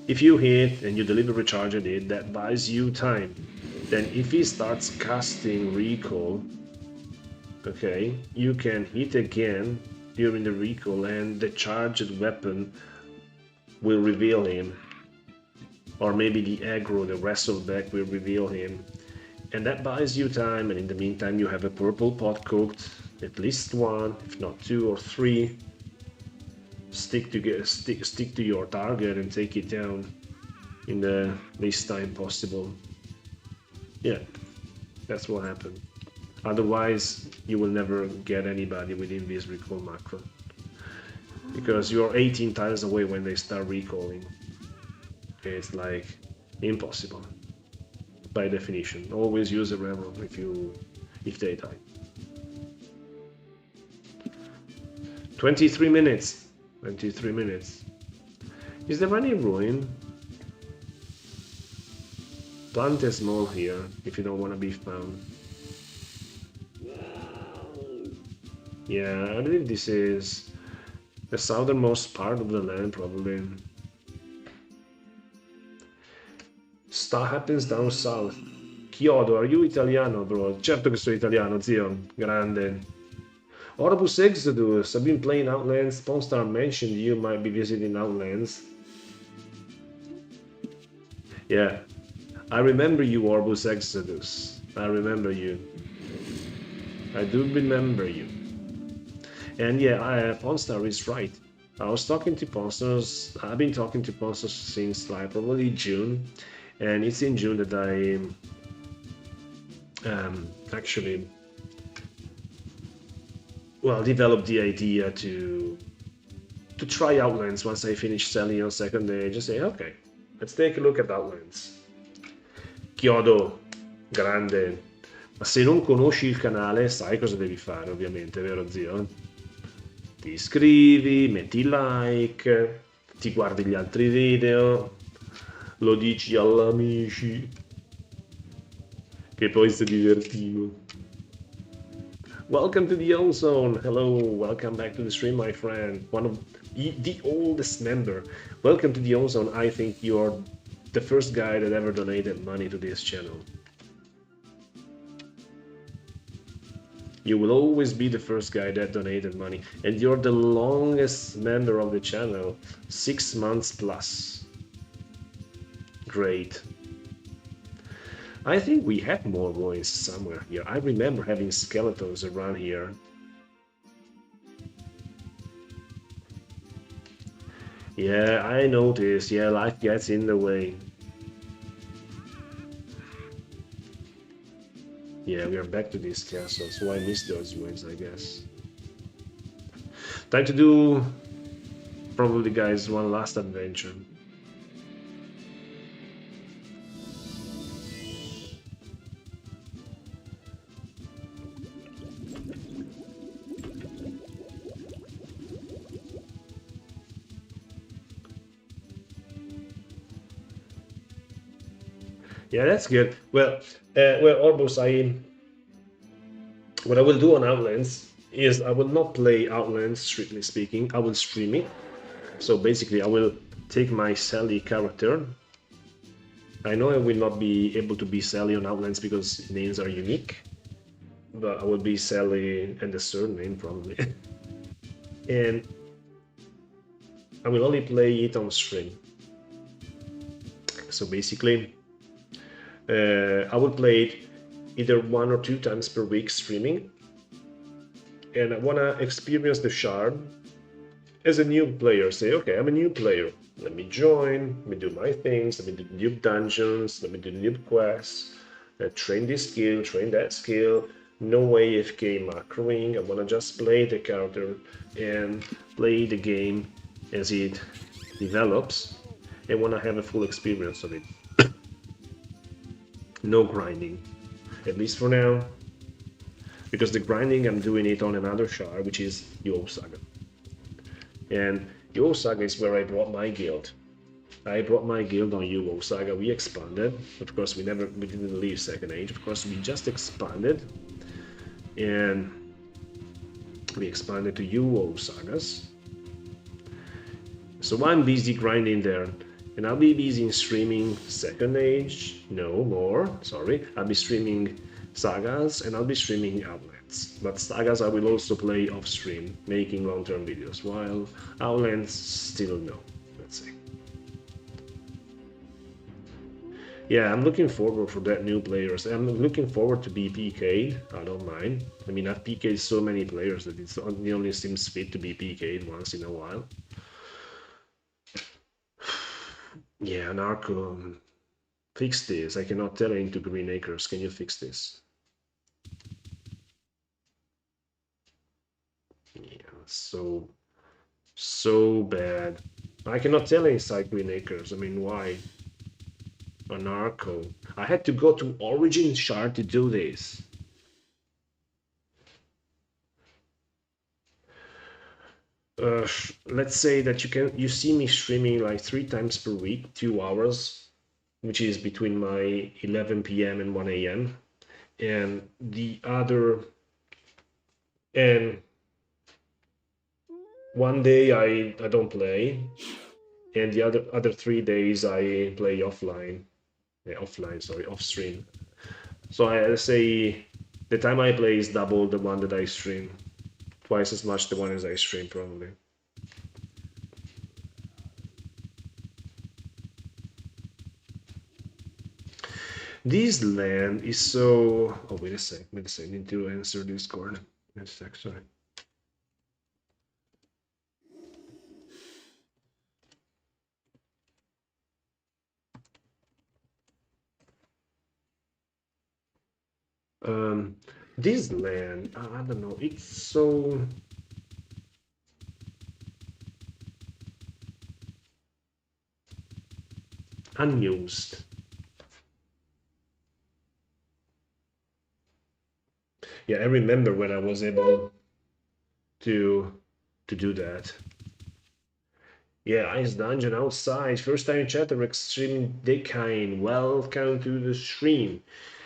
if you hit and you deliver recharge at it, that buys you time. Then if he starts casting recall, okay, you can hit again during the recall and the charged weapon will reveal him. Or maybe the aggro, the wrestleback will reveal him. And that buys you time, and in the meantime you have a purple pot cooked, at least one, if not two or three. Stick to your target and take it down in the least time possible. Yeah, that's what happened. Otherwise, you will never get anybody within this recall macro. Because you're 18 tiles away when they start recalling. It's like impossible. By definition. Always use a rebel if they die. 23 minutes. 23 minutes. Is there any ruin? Plant a small here if you don't want to be found. Yeah, I believe this is the southernmost part of the land, probably. Stuff happens down south. Chiodo, are you Italiano, bro? Certo che sono italiano, zio. Grande. Orbus Exodus, I've been playing Outlands. Ponstar mentioned you might be visiting Outlands. Yeah. I remember you, Orbus Exodus. I remember you. I do remember you. And yeah, Ponstar is right. I was talking to Ponstars. I've been talking to Ponstars since like probably June. And it's in June that I actually, well, developed the idea to try Outlands once I finish selling on Second Age. Just say, okay, let's take a look at Outlands. Chiodo, grande. Ma se non conosci il canale, sai cosa devi fare, ovviamente, vero zio? Ti iscrivi, metti like, ti guardi gli altri video. Lo dici agli amici. Che poi si divertivo. Welcome to the Ozone. Hello, welcome back to the stream, my friend. One of the oldest member. Welcome to the Ozone. I think you're the first guy that ever donated money to this channel. You will always be the first guy that donated money, and you're the longest member of the channel, 6 months plus. Great. I think we had more ruins somewhere here. I remember having skeletons around here. Yeah, I noticed. Yeah, life gets in the way. Yeah, we are back to this castle, so I missed those ruins, I guess. Time to do, probably, guys, one last adventure. Yeah, that's good. Well, Orbus, what I will do on Outlands is I will not play Outlands, strictly speaking. I will stream it. So basically, I will take my Sally character. I know I will not be able to be Sally on Outlands because names are unique, but I will be Sally and the surname probably. And I will only play it on stream. So basically, I will play it either 1 or 2 times per week streaming, and I want to experience the shard as a new player. Say, okay, I'm a new player, let me join, let me do my things, let me do noob dungeons, let me do noob quests, train this skill, train that skill, no AFK macroing. I want to just play the character and play the game as it develops. I want to have a full experience of it. No grinding, at least for now, because the grinding I'm doing it on another shard, which is Yo Saga. And Yo Saga is where I brought my guild. I brought my guild on Yo Saga. We expanded. Of course, we didn't leave Second Age. Of course, we just expanded, and we expanded to Yo Sagas. So I'm busy grinding there. And I'll be busy in streaming Second Age, no more, sorry. I'll be streaming Sagas and I'll be streaming Outlands. But Sagas I will also play off stream, making long-term videos, while Outlands still no, let's see. Yeah, I'm looking forward for that new players. I'm looking forward to be PK'd, I don't mind. I mean, I've PK'd so many players that it only seems fit to be PK'd once in a while. Yeah, Narco, fix this. I cannot tell into Green Acres. Can you fix this? Yeah, so bad. I cannot tell inside Green Acres. I mean, why? Anarcho. I had to go to Origin Shard to do this. Let's say that you see me streaming like 3 times per week, 2 hours, which is between my 11 p.m. and 1 a.m. And one day I don't play, and the other 3 days I play offline. Off stream. So I say the time I play is double the one that I stream. Twice as much the one as I stream, probably. This land is so... Oh, wait a sec. I need to answer Discord. Wait a sec, sorry. This land, I don't know, it's so... unused. Yeah, I remember when I was able to do that. Yeah, Ice Dungeon outside. First time chatter, Extreme Decline. Welcome to the stream.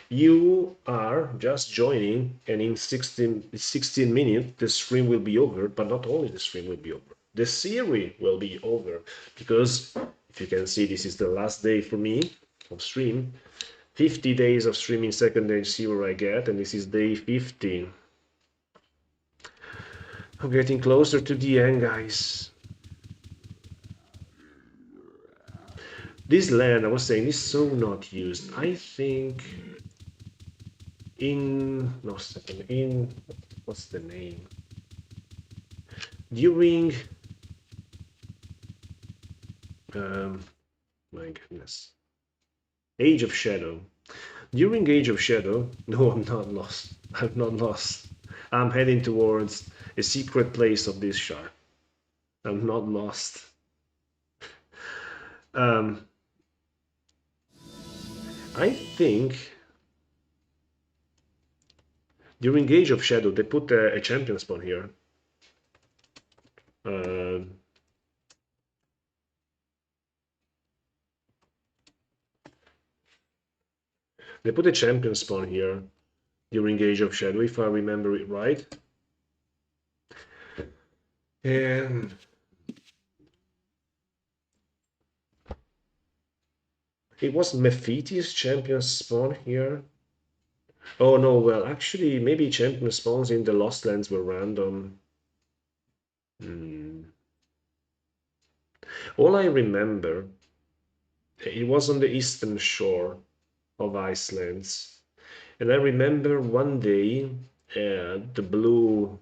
You are just joining, and in 16 minutes, the stream will be over, but not only the stream will be over, the series will be over, because if you can see, this is the last day for me of stream. 50 days of streaming Second Age Zero I get, and this is day 50. I'm getting closer to the end, guys. This land, I was saying, is so not used. I think what's the name? During, my goodness, Age of Shadow. During Age of Shadow, no, I'm not lost. I'm not lost. I'm heading towards a secret place of this shard. I'm not lost. I think during Age of Shadow they put a champion spawn here. They put a champion spawn here during Age of Shadow, if I remember it right. And it was Mephiti's champion spawn here. Oh no, well, actually, maybe champion spawns in the Lost Lands were random. All I remember, it was on the eastern shore of Iceland. And I remember one day, the blue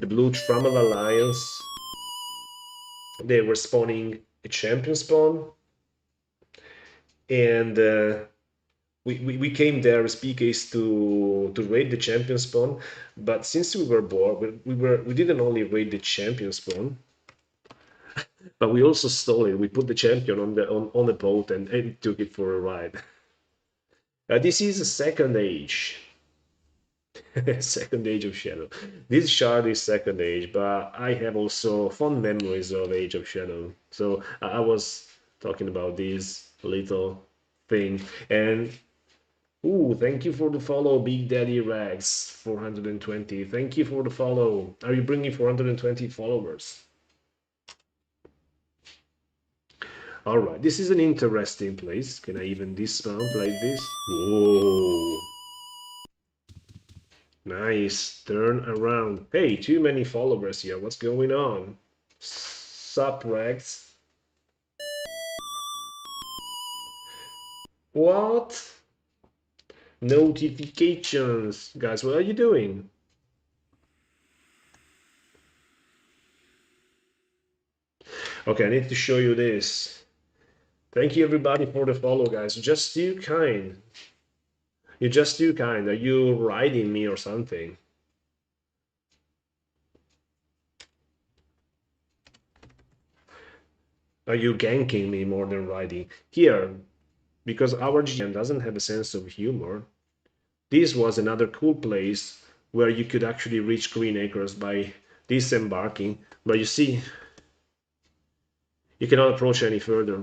Trammel Alliance, they were spawning a champion spawn. And we came there as PKs to raid the champion spawn, but since we were bored, we didn't only raid the champion spawn, but we also stole it. We put the champion on the boat and took it for a ride. This is a second age. Second Age of Shadow. This shard is Second Age, but I have also fond memories of Age of Shadow. So I was talking about this little thing. And ooh, thank you for the follow, Big Daddy Rags 420. Thank you for the follow. Are you bringing 420 followers? All right, this is an interesting place. Can I even dismount like this? Whoa. Nice, turn around. Hey, too many followers here. What's going on? Sup, Rags? What? Notifications. Guys, what are you doing? Okay, I need to show you this. Thank you everybody for the follow, guys. You're just too kind. You're just too kind. Are you riding me or something? Are you ganking me more than riding? Here, because our GM doesn't have a sense of humor, this was another cool place where you could actually reach Green Acres by disembarking, but you see, you cannot approach any further,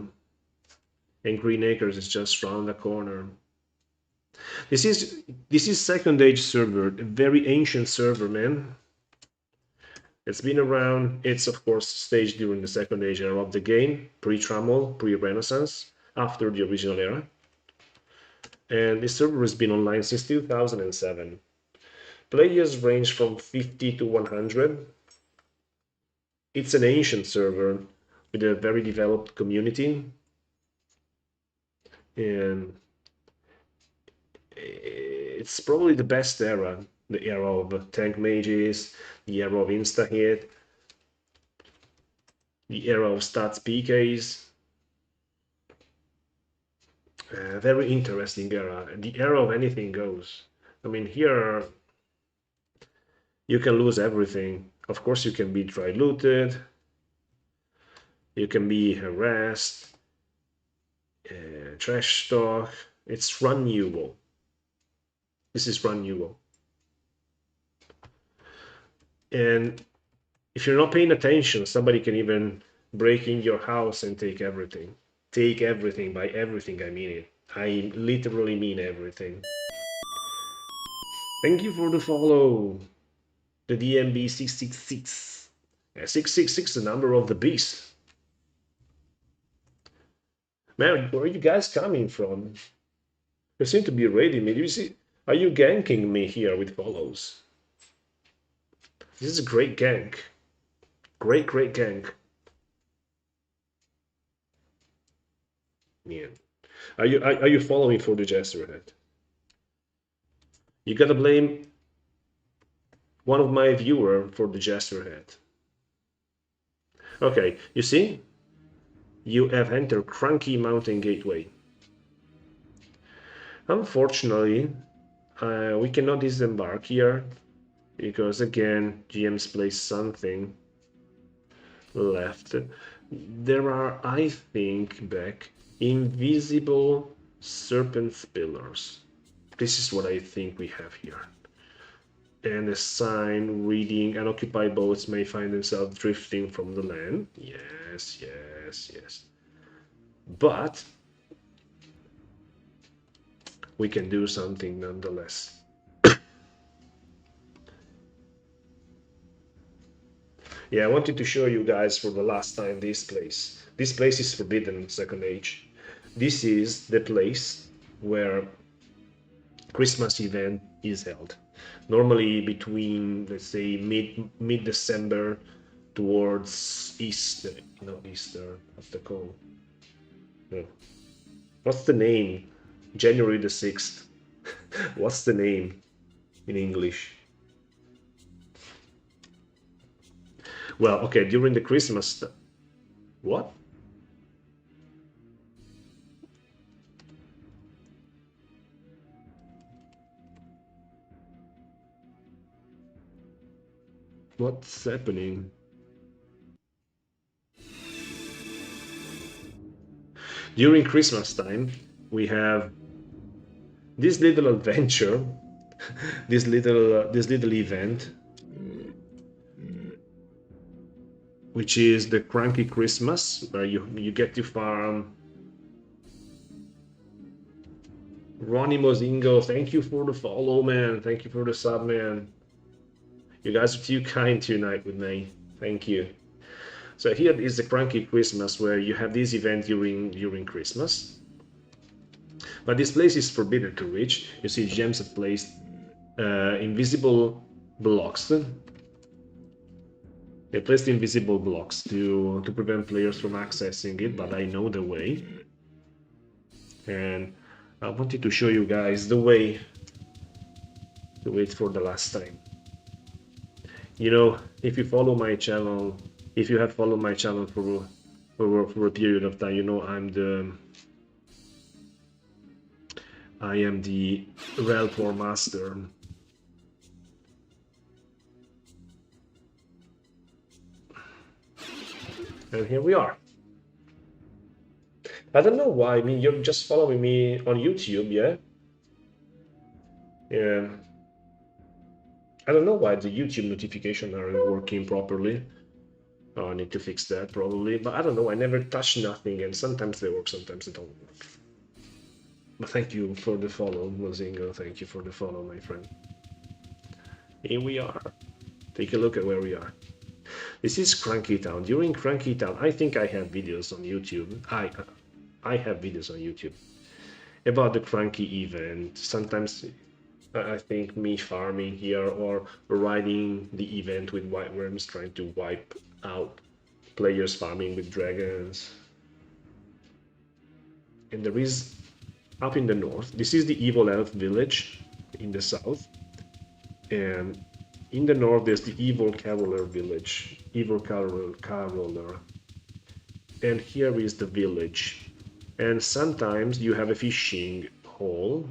and Green Acres is just round the corner. This is Second Age server, a very ancient server, man. It's been around. It's of course staged during the Second Age era of the game, pre-Trammel, pre-Renaissance, after the original era. And this server has been online since 2007. Players range from 50 to 100. It's an ancient server with a very developed community. And it's probably the best era, the era of tank mages, the era of insta-hit, the era of stats PKs. Very interesting era, the era of anything goes. I mean, here you can lose everything. Of course, you can be dry-looted, you can be harassed, trash talk. It's renewable. This is renewable. And if you're not paying attention, somebody can even break in your house and take everything. Take everything. By everything, I mean it. I literally mean everything. Thank you for the follow. The DMB 666. 666, the number of the beast. Man, where are you guys coming from? You seem to be raiding me. Do you see? Are you ganking me here with follows? This is a great gank. Great gank. Yeah. Are you following for the Jester head? You gotta blame one of my viewer for the Jester head. Okay, you see? You have entered Cranky Mountain Gateway. Unfortunately, we cannot disembark here because again, GM's placed something left. There are, I think, back invisible serpent pillars. This is what I think we have here. And a sign reading unoccupied boats may find themselves drifting from the land. Yes. But we can do something nonetheless. Yeah, I wanted to show you guys for the last time this place. This place is forbidden, Second Age. This is the place where Christmas event is held. Normally between, let's say, mid-December towards Easter. No, Easter, what's the call? No. What's the name? January the 6th. What's the name in English? Well, okay, during the Christmas... What? What's happening? During Christmas time, we have this little adventure, this little event, which is the Cranky Christmas, where you get to farm. Ronnie Mozingo, thank you for the follow, man. Thank you for the sub, man. You guys are too kind tonight with me. Thank you. So here is the Cranky Christmas, where you have this event during Christmas. But this place is forbidden to reach. You see, gems have placed invisible blocks. They placed invisible blocks to prevent players from accessing it, but I know the way. And I wanted to show you guys the way to wait for the last time. You know, if you follow my channel, if you have followed my channel for a period of time, you know I am the Realtor Master. And here we are. I don't know why. I mean, you're just following me on YouTube, yeah? Yeah. I don't know why the YouTube notifications aren't working properly. Oh, I need to fix that probably. But I don't know. I never touch nothing, and sometimes they work, sometimes they don't work. But thank you for the follow, Mozingo. Thank you for the follow, my friend. Here we are. Take a look at where we are. This is Cranky Town. During Cranky Town, I think I have videos on YouTube. I have videos on YouTube about the Cranky event. Sometimes I think me farming here or riding the event with white worms, trying to wipe out players farming with dragons. And there is up in the north. This is the Evil Elf village in the south. And in the north, there's the Evil Caroler village. Evil Caroler. And here is the village. And sometimes you have a fishing hole.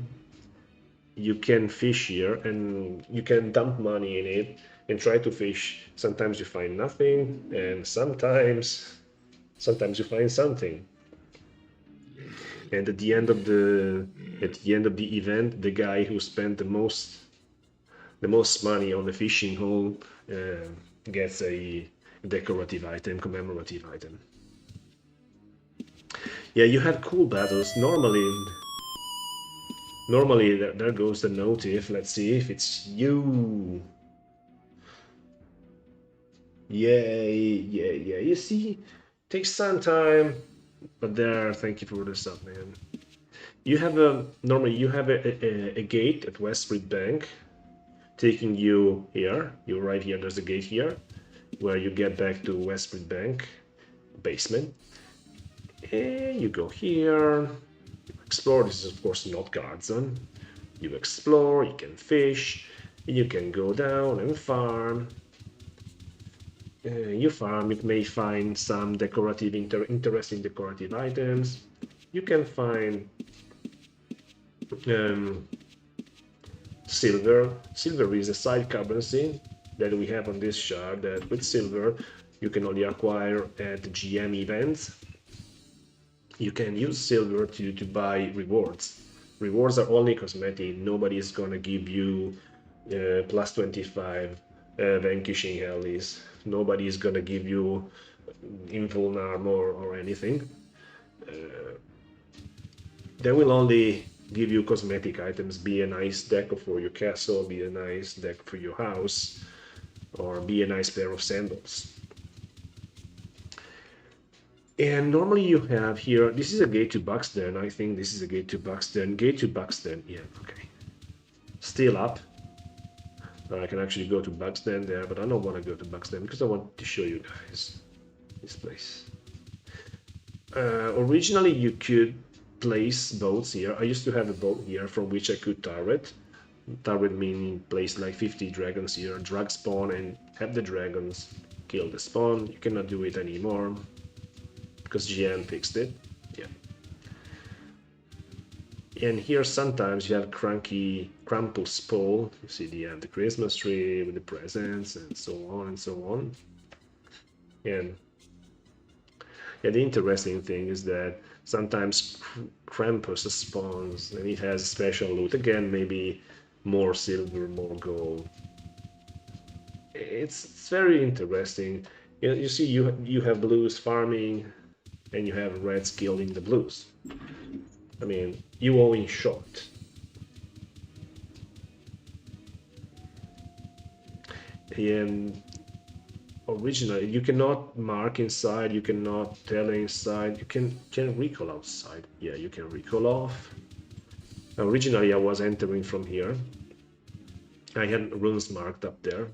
You can fish here and you can dump money in it and try to fish. Sometimes you find nothing, and sometimes you find something. And at the end of the event, the guy who spent the most money on the fishing hole gets a decorative item, commemorative item. Yeah, you had cool battles. Normally there goes the notif. Let's see if it's you. Yeah. You see, takes some time, but there. Thank you for the sub, man. You have normally you have a gate at West Street Bank, taking you here. You're right here. There's a gate here, where you get back to West Street Bank basement. And you go here. Explore. This is of course not guard zone. You explore. You can fish. You can go down and farm. You farm, you may find some decorative, interesting decorative items. You can find silver. Silver is a side currency that we have on this shard, that with silver you can only acquire at GM events. You can use silver to buy rewards. Rewards are only cosmetic. Nobody is gonna give you plus 25 vanquishing hellies. Nobody is gonna give you invuln armor or anything. They will only give you cosmetic items, be a nice deck for your castle, be a nice deck for your house, or be a nice pair of sandals. And normally you have here, this is a gate to Buxton. I think this is a gate to Buxton. Gate to Buxton, yeah, okay. Still up. I can actually go to Buxton there, but I don't want to go to Buxton because I want to show you guys this place. Originally you could place boats here. I used to have a boat here from which I could turret. Turret meaning place like 50 dragons here, drag spawn and have the dragons kill the spawn. You cannot do it anymore because GM fixed it. Yeah. And here sometimes you have cranky Krampus pole. You see the Christmas tree with the presents and so on and so on. And yeah, the interesting thing is that sometimes Krampus spawns and it has special loot. Again, maybe more silver, more gold. It's very interesting. You see, you have blues farming, and you have reds killing the blues. I mean, you all in short. And originally, you cannot mark inside, you cannot tell inside, you can recall outside. Yeah, you can recall off. Originally, I was entering from here. I had runes marked up there.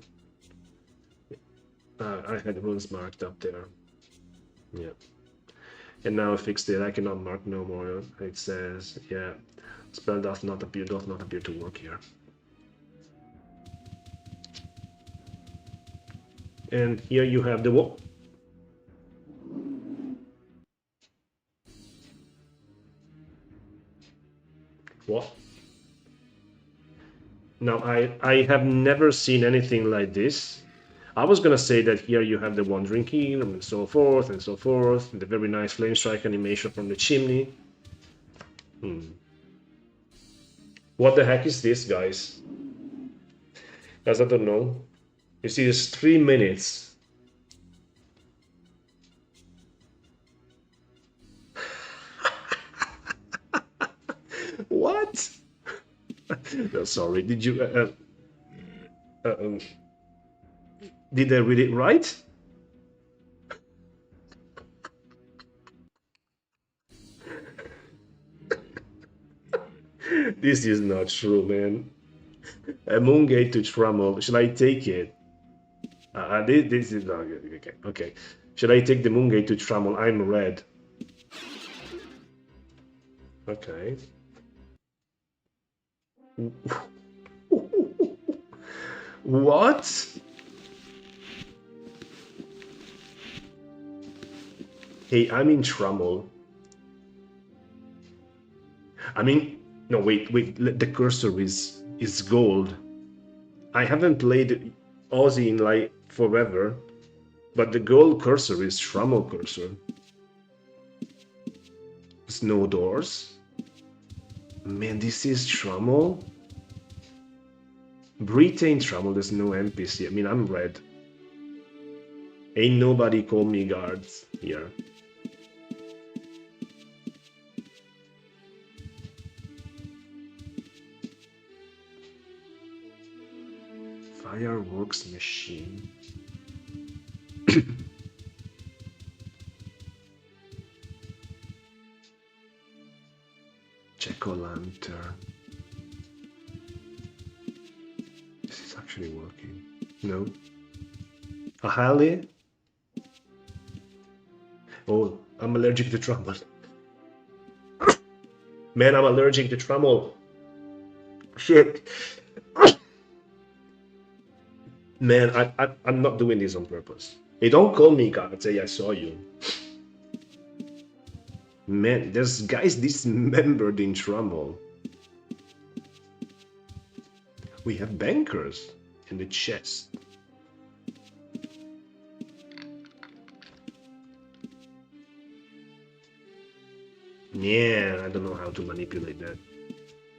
I had runes marked up there. Yeah. And now I fixed it. I cannot mark no more. It says, yeah, spell does not appear to work here. And here you have the wall. What? Now I have never seen anything like this. I was gonna say that here you have the Wandering Kingdom and so forth, and the very nice flame strike animation from the chimney. What the heck is this, guys? Guys, I don't know. You see, it's 3 minutes. What? No, sorry, did you... did I read it right? This is not true, man. A Moongate to Trammel. Should I take it? This is not good. Okay. Should I take the Moongate to Trammel? I'm red. Okay. What? Hey, I'm in Trammel. I mean, no, wait. The cursor is gold. I haven't played Aussie in like forever, but the gold cursor is Trammel cursor. Snow doors. Man, this is Trammel. Britannia Trammel. There's no NPC. I mean, I'm red. Ain't nobody call me guards here. Fireworks machine. Jack-o'-lantern. This is actually working. No. A Halley? Oh, I'm allergic to truffle. Man, I'm allergic to truffle. Shit. Man, I'm not doing this on purpose. Hey, don't call me, Kate, I saw you. Man, there's guys dismembered in Trummel. We have bankers in the chest. Yeah, I don't know how to manipulate that.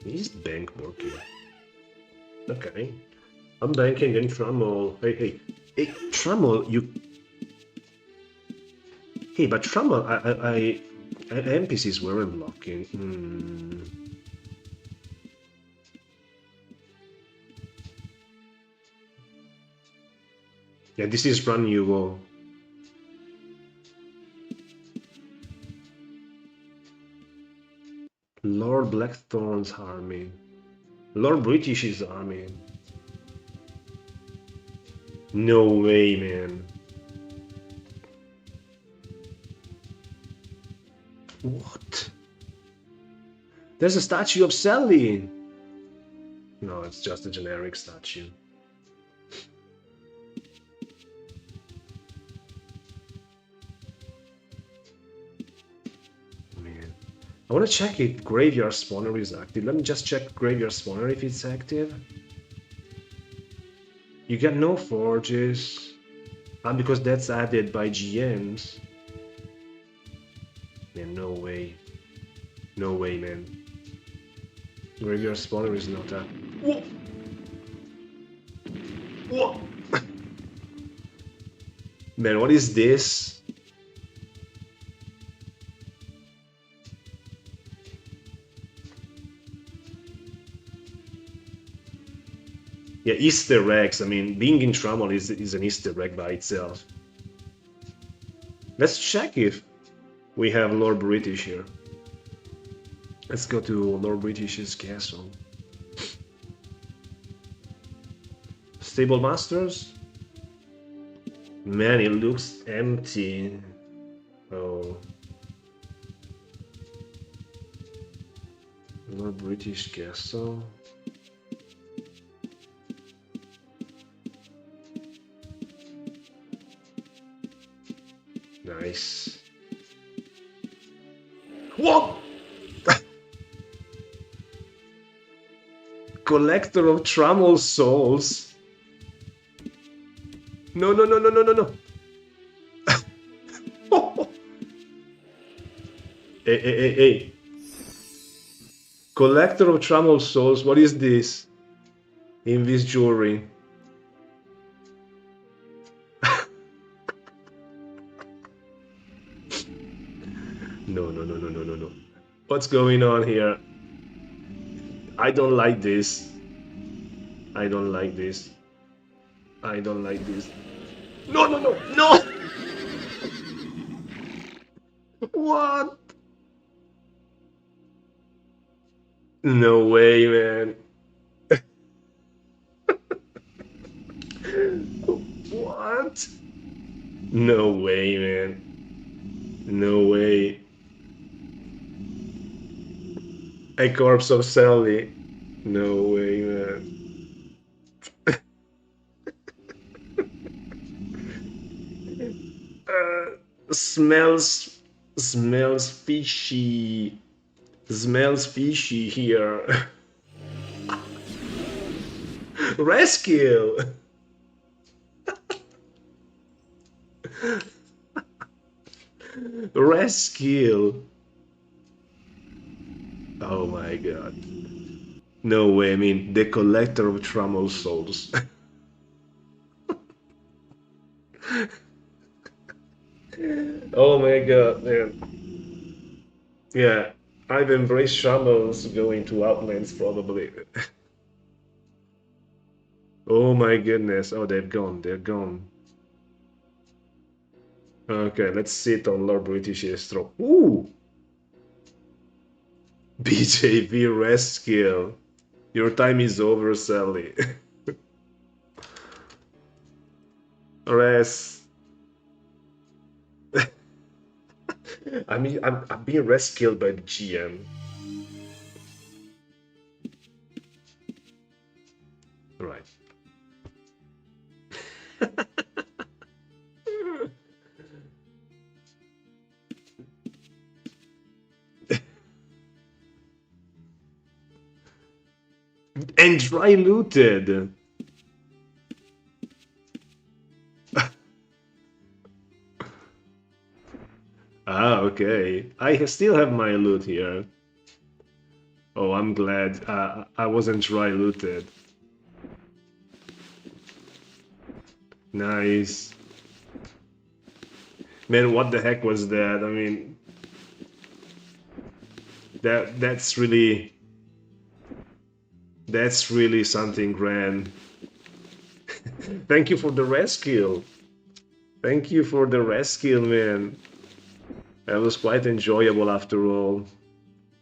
Is bank working? Okay. I'm banking in Trummel. Hey, Trummel, you... Hey, but Trummel, NPCs weren't blocking. Yeah, this is run Hugo. Lord Blackthorn's army. Lord British's army. No way, man. What? There's a statue of Sally. No, it's just a generic statue. Man. I want to check if Graveyard Spawner is active. Let me just check Graveyard Spawner if it's active. You get no forges. And because that's added by GMs. Man, no way. No way, man. Graveyard Spawner is not that. Whoa! Whoa! Man, what is this? Yeah, Easter eggs. I mean, being in Trummel is an Easter egg by itself. Let's check if we have Lord British here. Let's go to Lord British's castle. Stable Masters? Man, it looks empty. Oh. Lord British castle. Nice. What? Collector of Trammel Souls. No. Hey. Collector of Trammel Souls, what is this? In this jewelry. No. What's going on here? I don't like this. I don't like this. No! What? No way, man. What? No way, man. No way. A corpse of Sally. No way, man. Smells fishy. Smells fishy here. Rescue. Rescue. Oh my god. No way, I mean, the collector of Trammel Souls. Oh my god, man. Yeah, I've embraced Trammels going to Outlands probably. Oh my goodness. Oh, they're gone. They're gone. Okay, let's sit on Lord British Estro. Ooh! BJV Rescue. Your time is over, Sally. Res. I mean, I'm being rescued by the GM. Right. And dry looted. Ah, okay. I still have my loot here. Oh, I'm glad I wasn't dry looted. Nice. Man, what the heck was that? I mean, that's really something grand. Thank you for the rescue. Thank you for the rescue, man. That was quite enjoyable after all.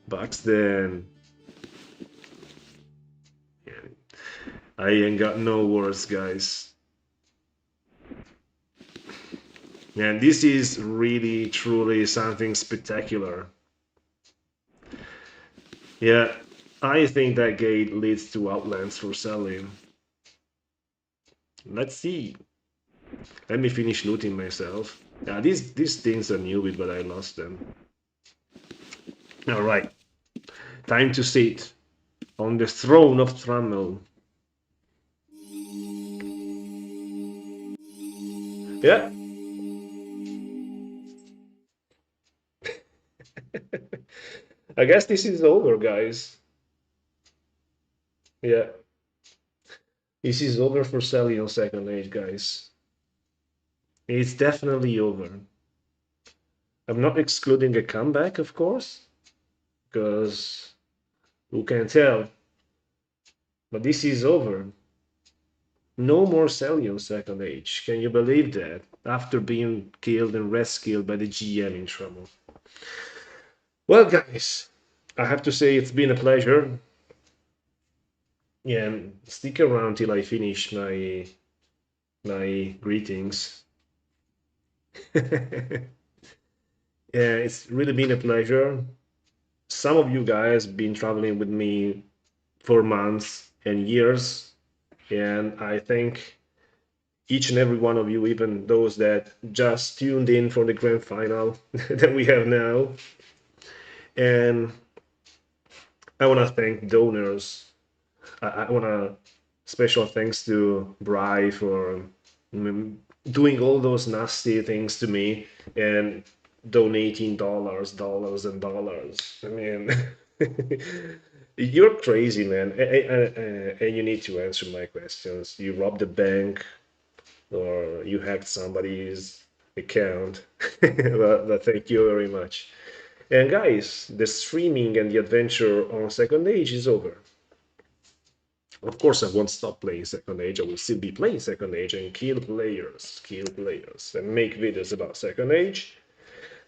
Buxton. Yeah, I ain't got no words, guys. And this is really, truly something spectacular. Yeah, I think that gate leads to Outlands for selling. Let's see. Let me finish looting myself. Yeah, these things are new, but I lost them. All right, time to sit on the throne of Trammel. Yeah. I guess this is over, guys. Yeah, this is over for Sally on Second Age, guys. It's definitely over. I'm not excluding a comeback, of course, because who can tell? But this is over. No more Sally on Second Age. Can you believe that? After being killed and rescued by the GM in trouble. Well, guys, I have to say it's been a pleasure. Yeah, and stick around till I finish my greetings. Yeah, it's really been a pleasure. Some of you guys been traveling with me for months and years, and I thank each and every one of you, even those that just tuned in for the grand final that we have now. And I want to thank donors. I want to special thanks to Bry for doing all those nasty things to me and donating dollars, and dollars. I mean, you're crazy, man. And you need to answer my questions. You robbed a bank or you hacked somebody's account. But thank you very much. And guys, the streaming and the adventure on Second Age is over. Of course, I won't stop playing Second Age. I will still be playing Second Age and kill players, and make videos about Second Age.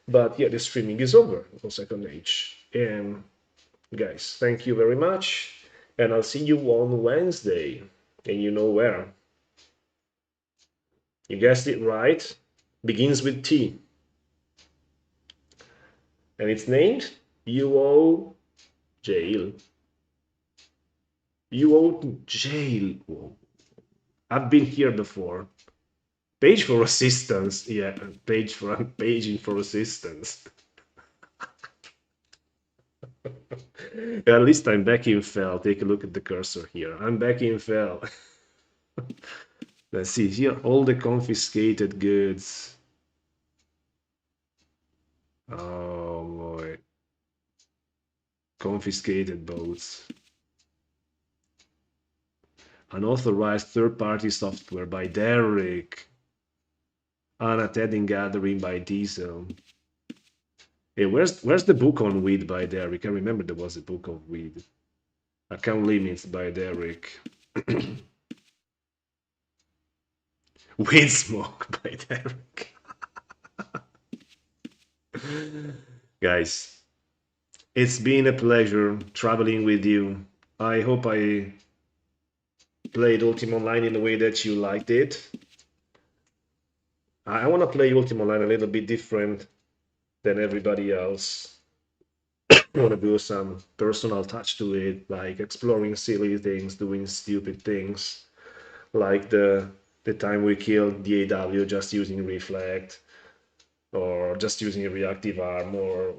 But yeah, the streaming is over on Second Age. And guys, thank you very much. And I'll see you on Wednesday. And you know where. You guessed it right. Begins with T. And it's named UO Jail. UO Jail. Whoa. I've been here before. Page for assistance. Yeah, paging for assistance. At least I'm back in Fell. Take a look at the cursor here. I'm back in Fell. Let's see here, all the confiscated goods. Oh boy. Confiscated boats. Unauthorized third-party software by Derek. Unattending gathering by Diesel. Hey, where's the book on weed by Derek? I remember there was a book of weed. Account limits by Derek. Weed Smoke by Derek. Guys, it's been a pleasure traveling with you. I hope I played Ultima Online in the way that you liked it. I want to play Ultima Online a little bit different than everybody else. I want to do some personal touch to it, like exploring silly things, doing stupid things, like the time we killed the AW just using Reflect, or just using a reactive arm, or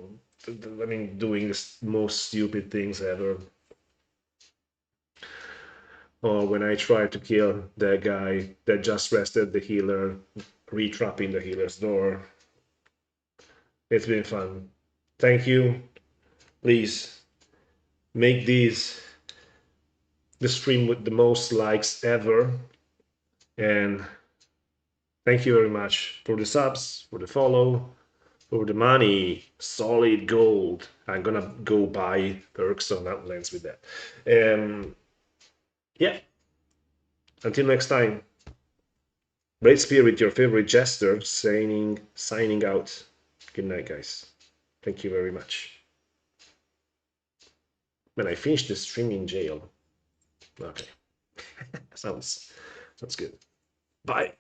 I mean, doing the most stupid things ever. Or when I tried to kill that guy that just rested the healer, retrapping the healer's door. It's been fun. Thank you. Please make these the stream with the most likes ever. And thank you very much for the subs, for the follow, for the money. Solid gold. I'm gonna go buy perks on Outlands with that. Yeah. Until next time. Great Spirit, your favorite jester, signing out. Good night, guys. Thank you very much. When I finish the stream in jail. Okay. sounds good. Bye.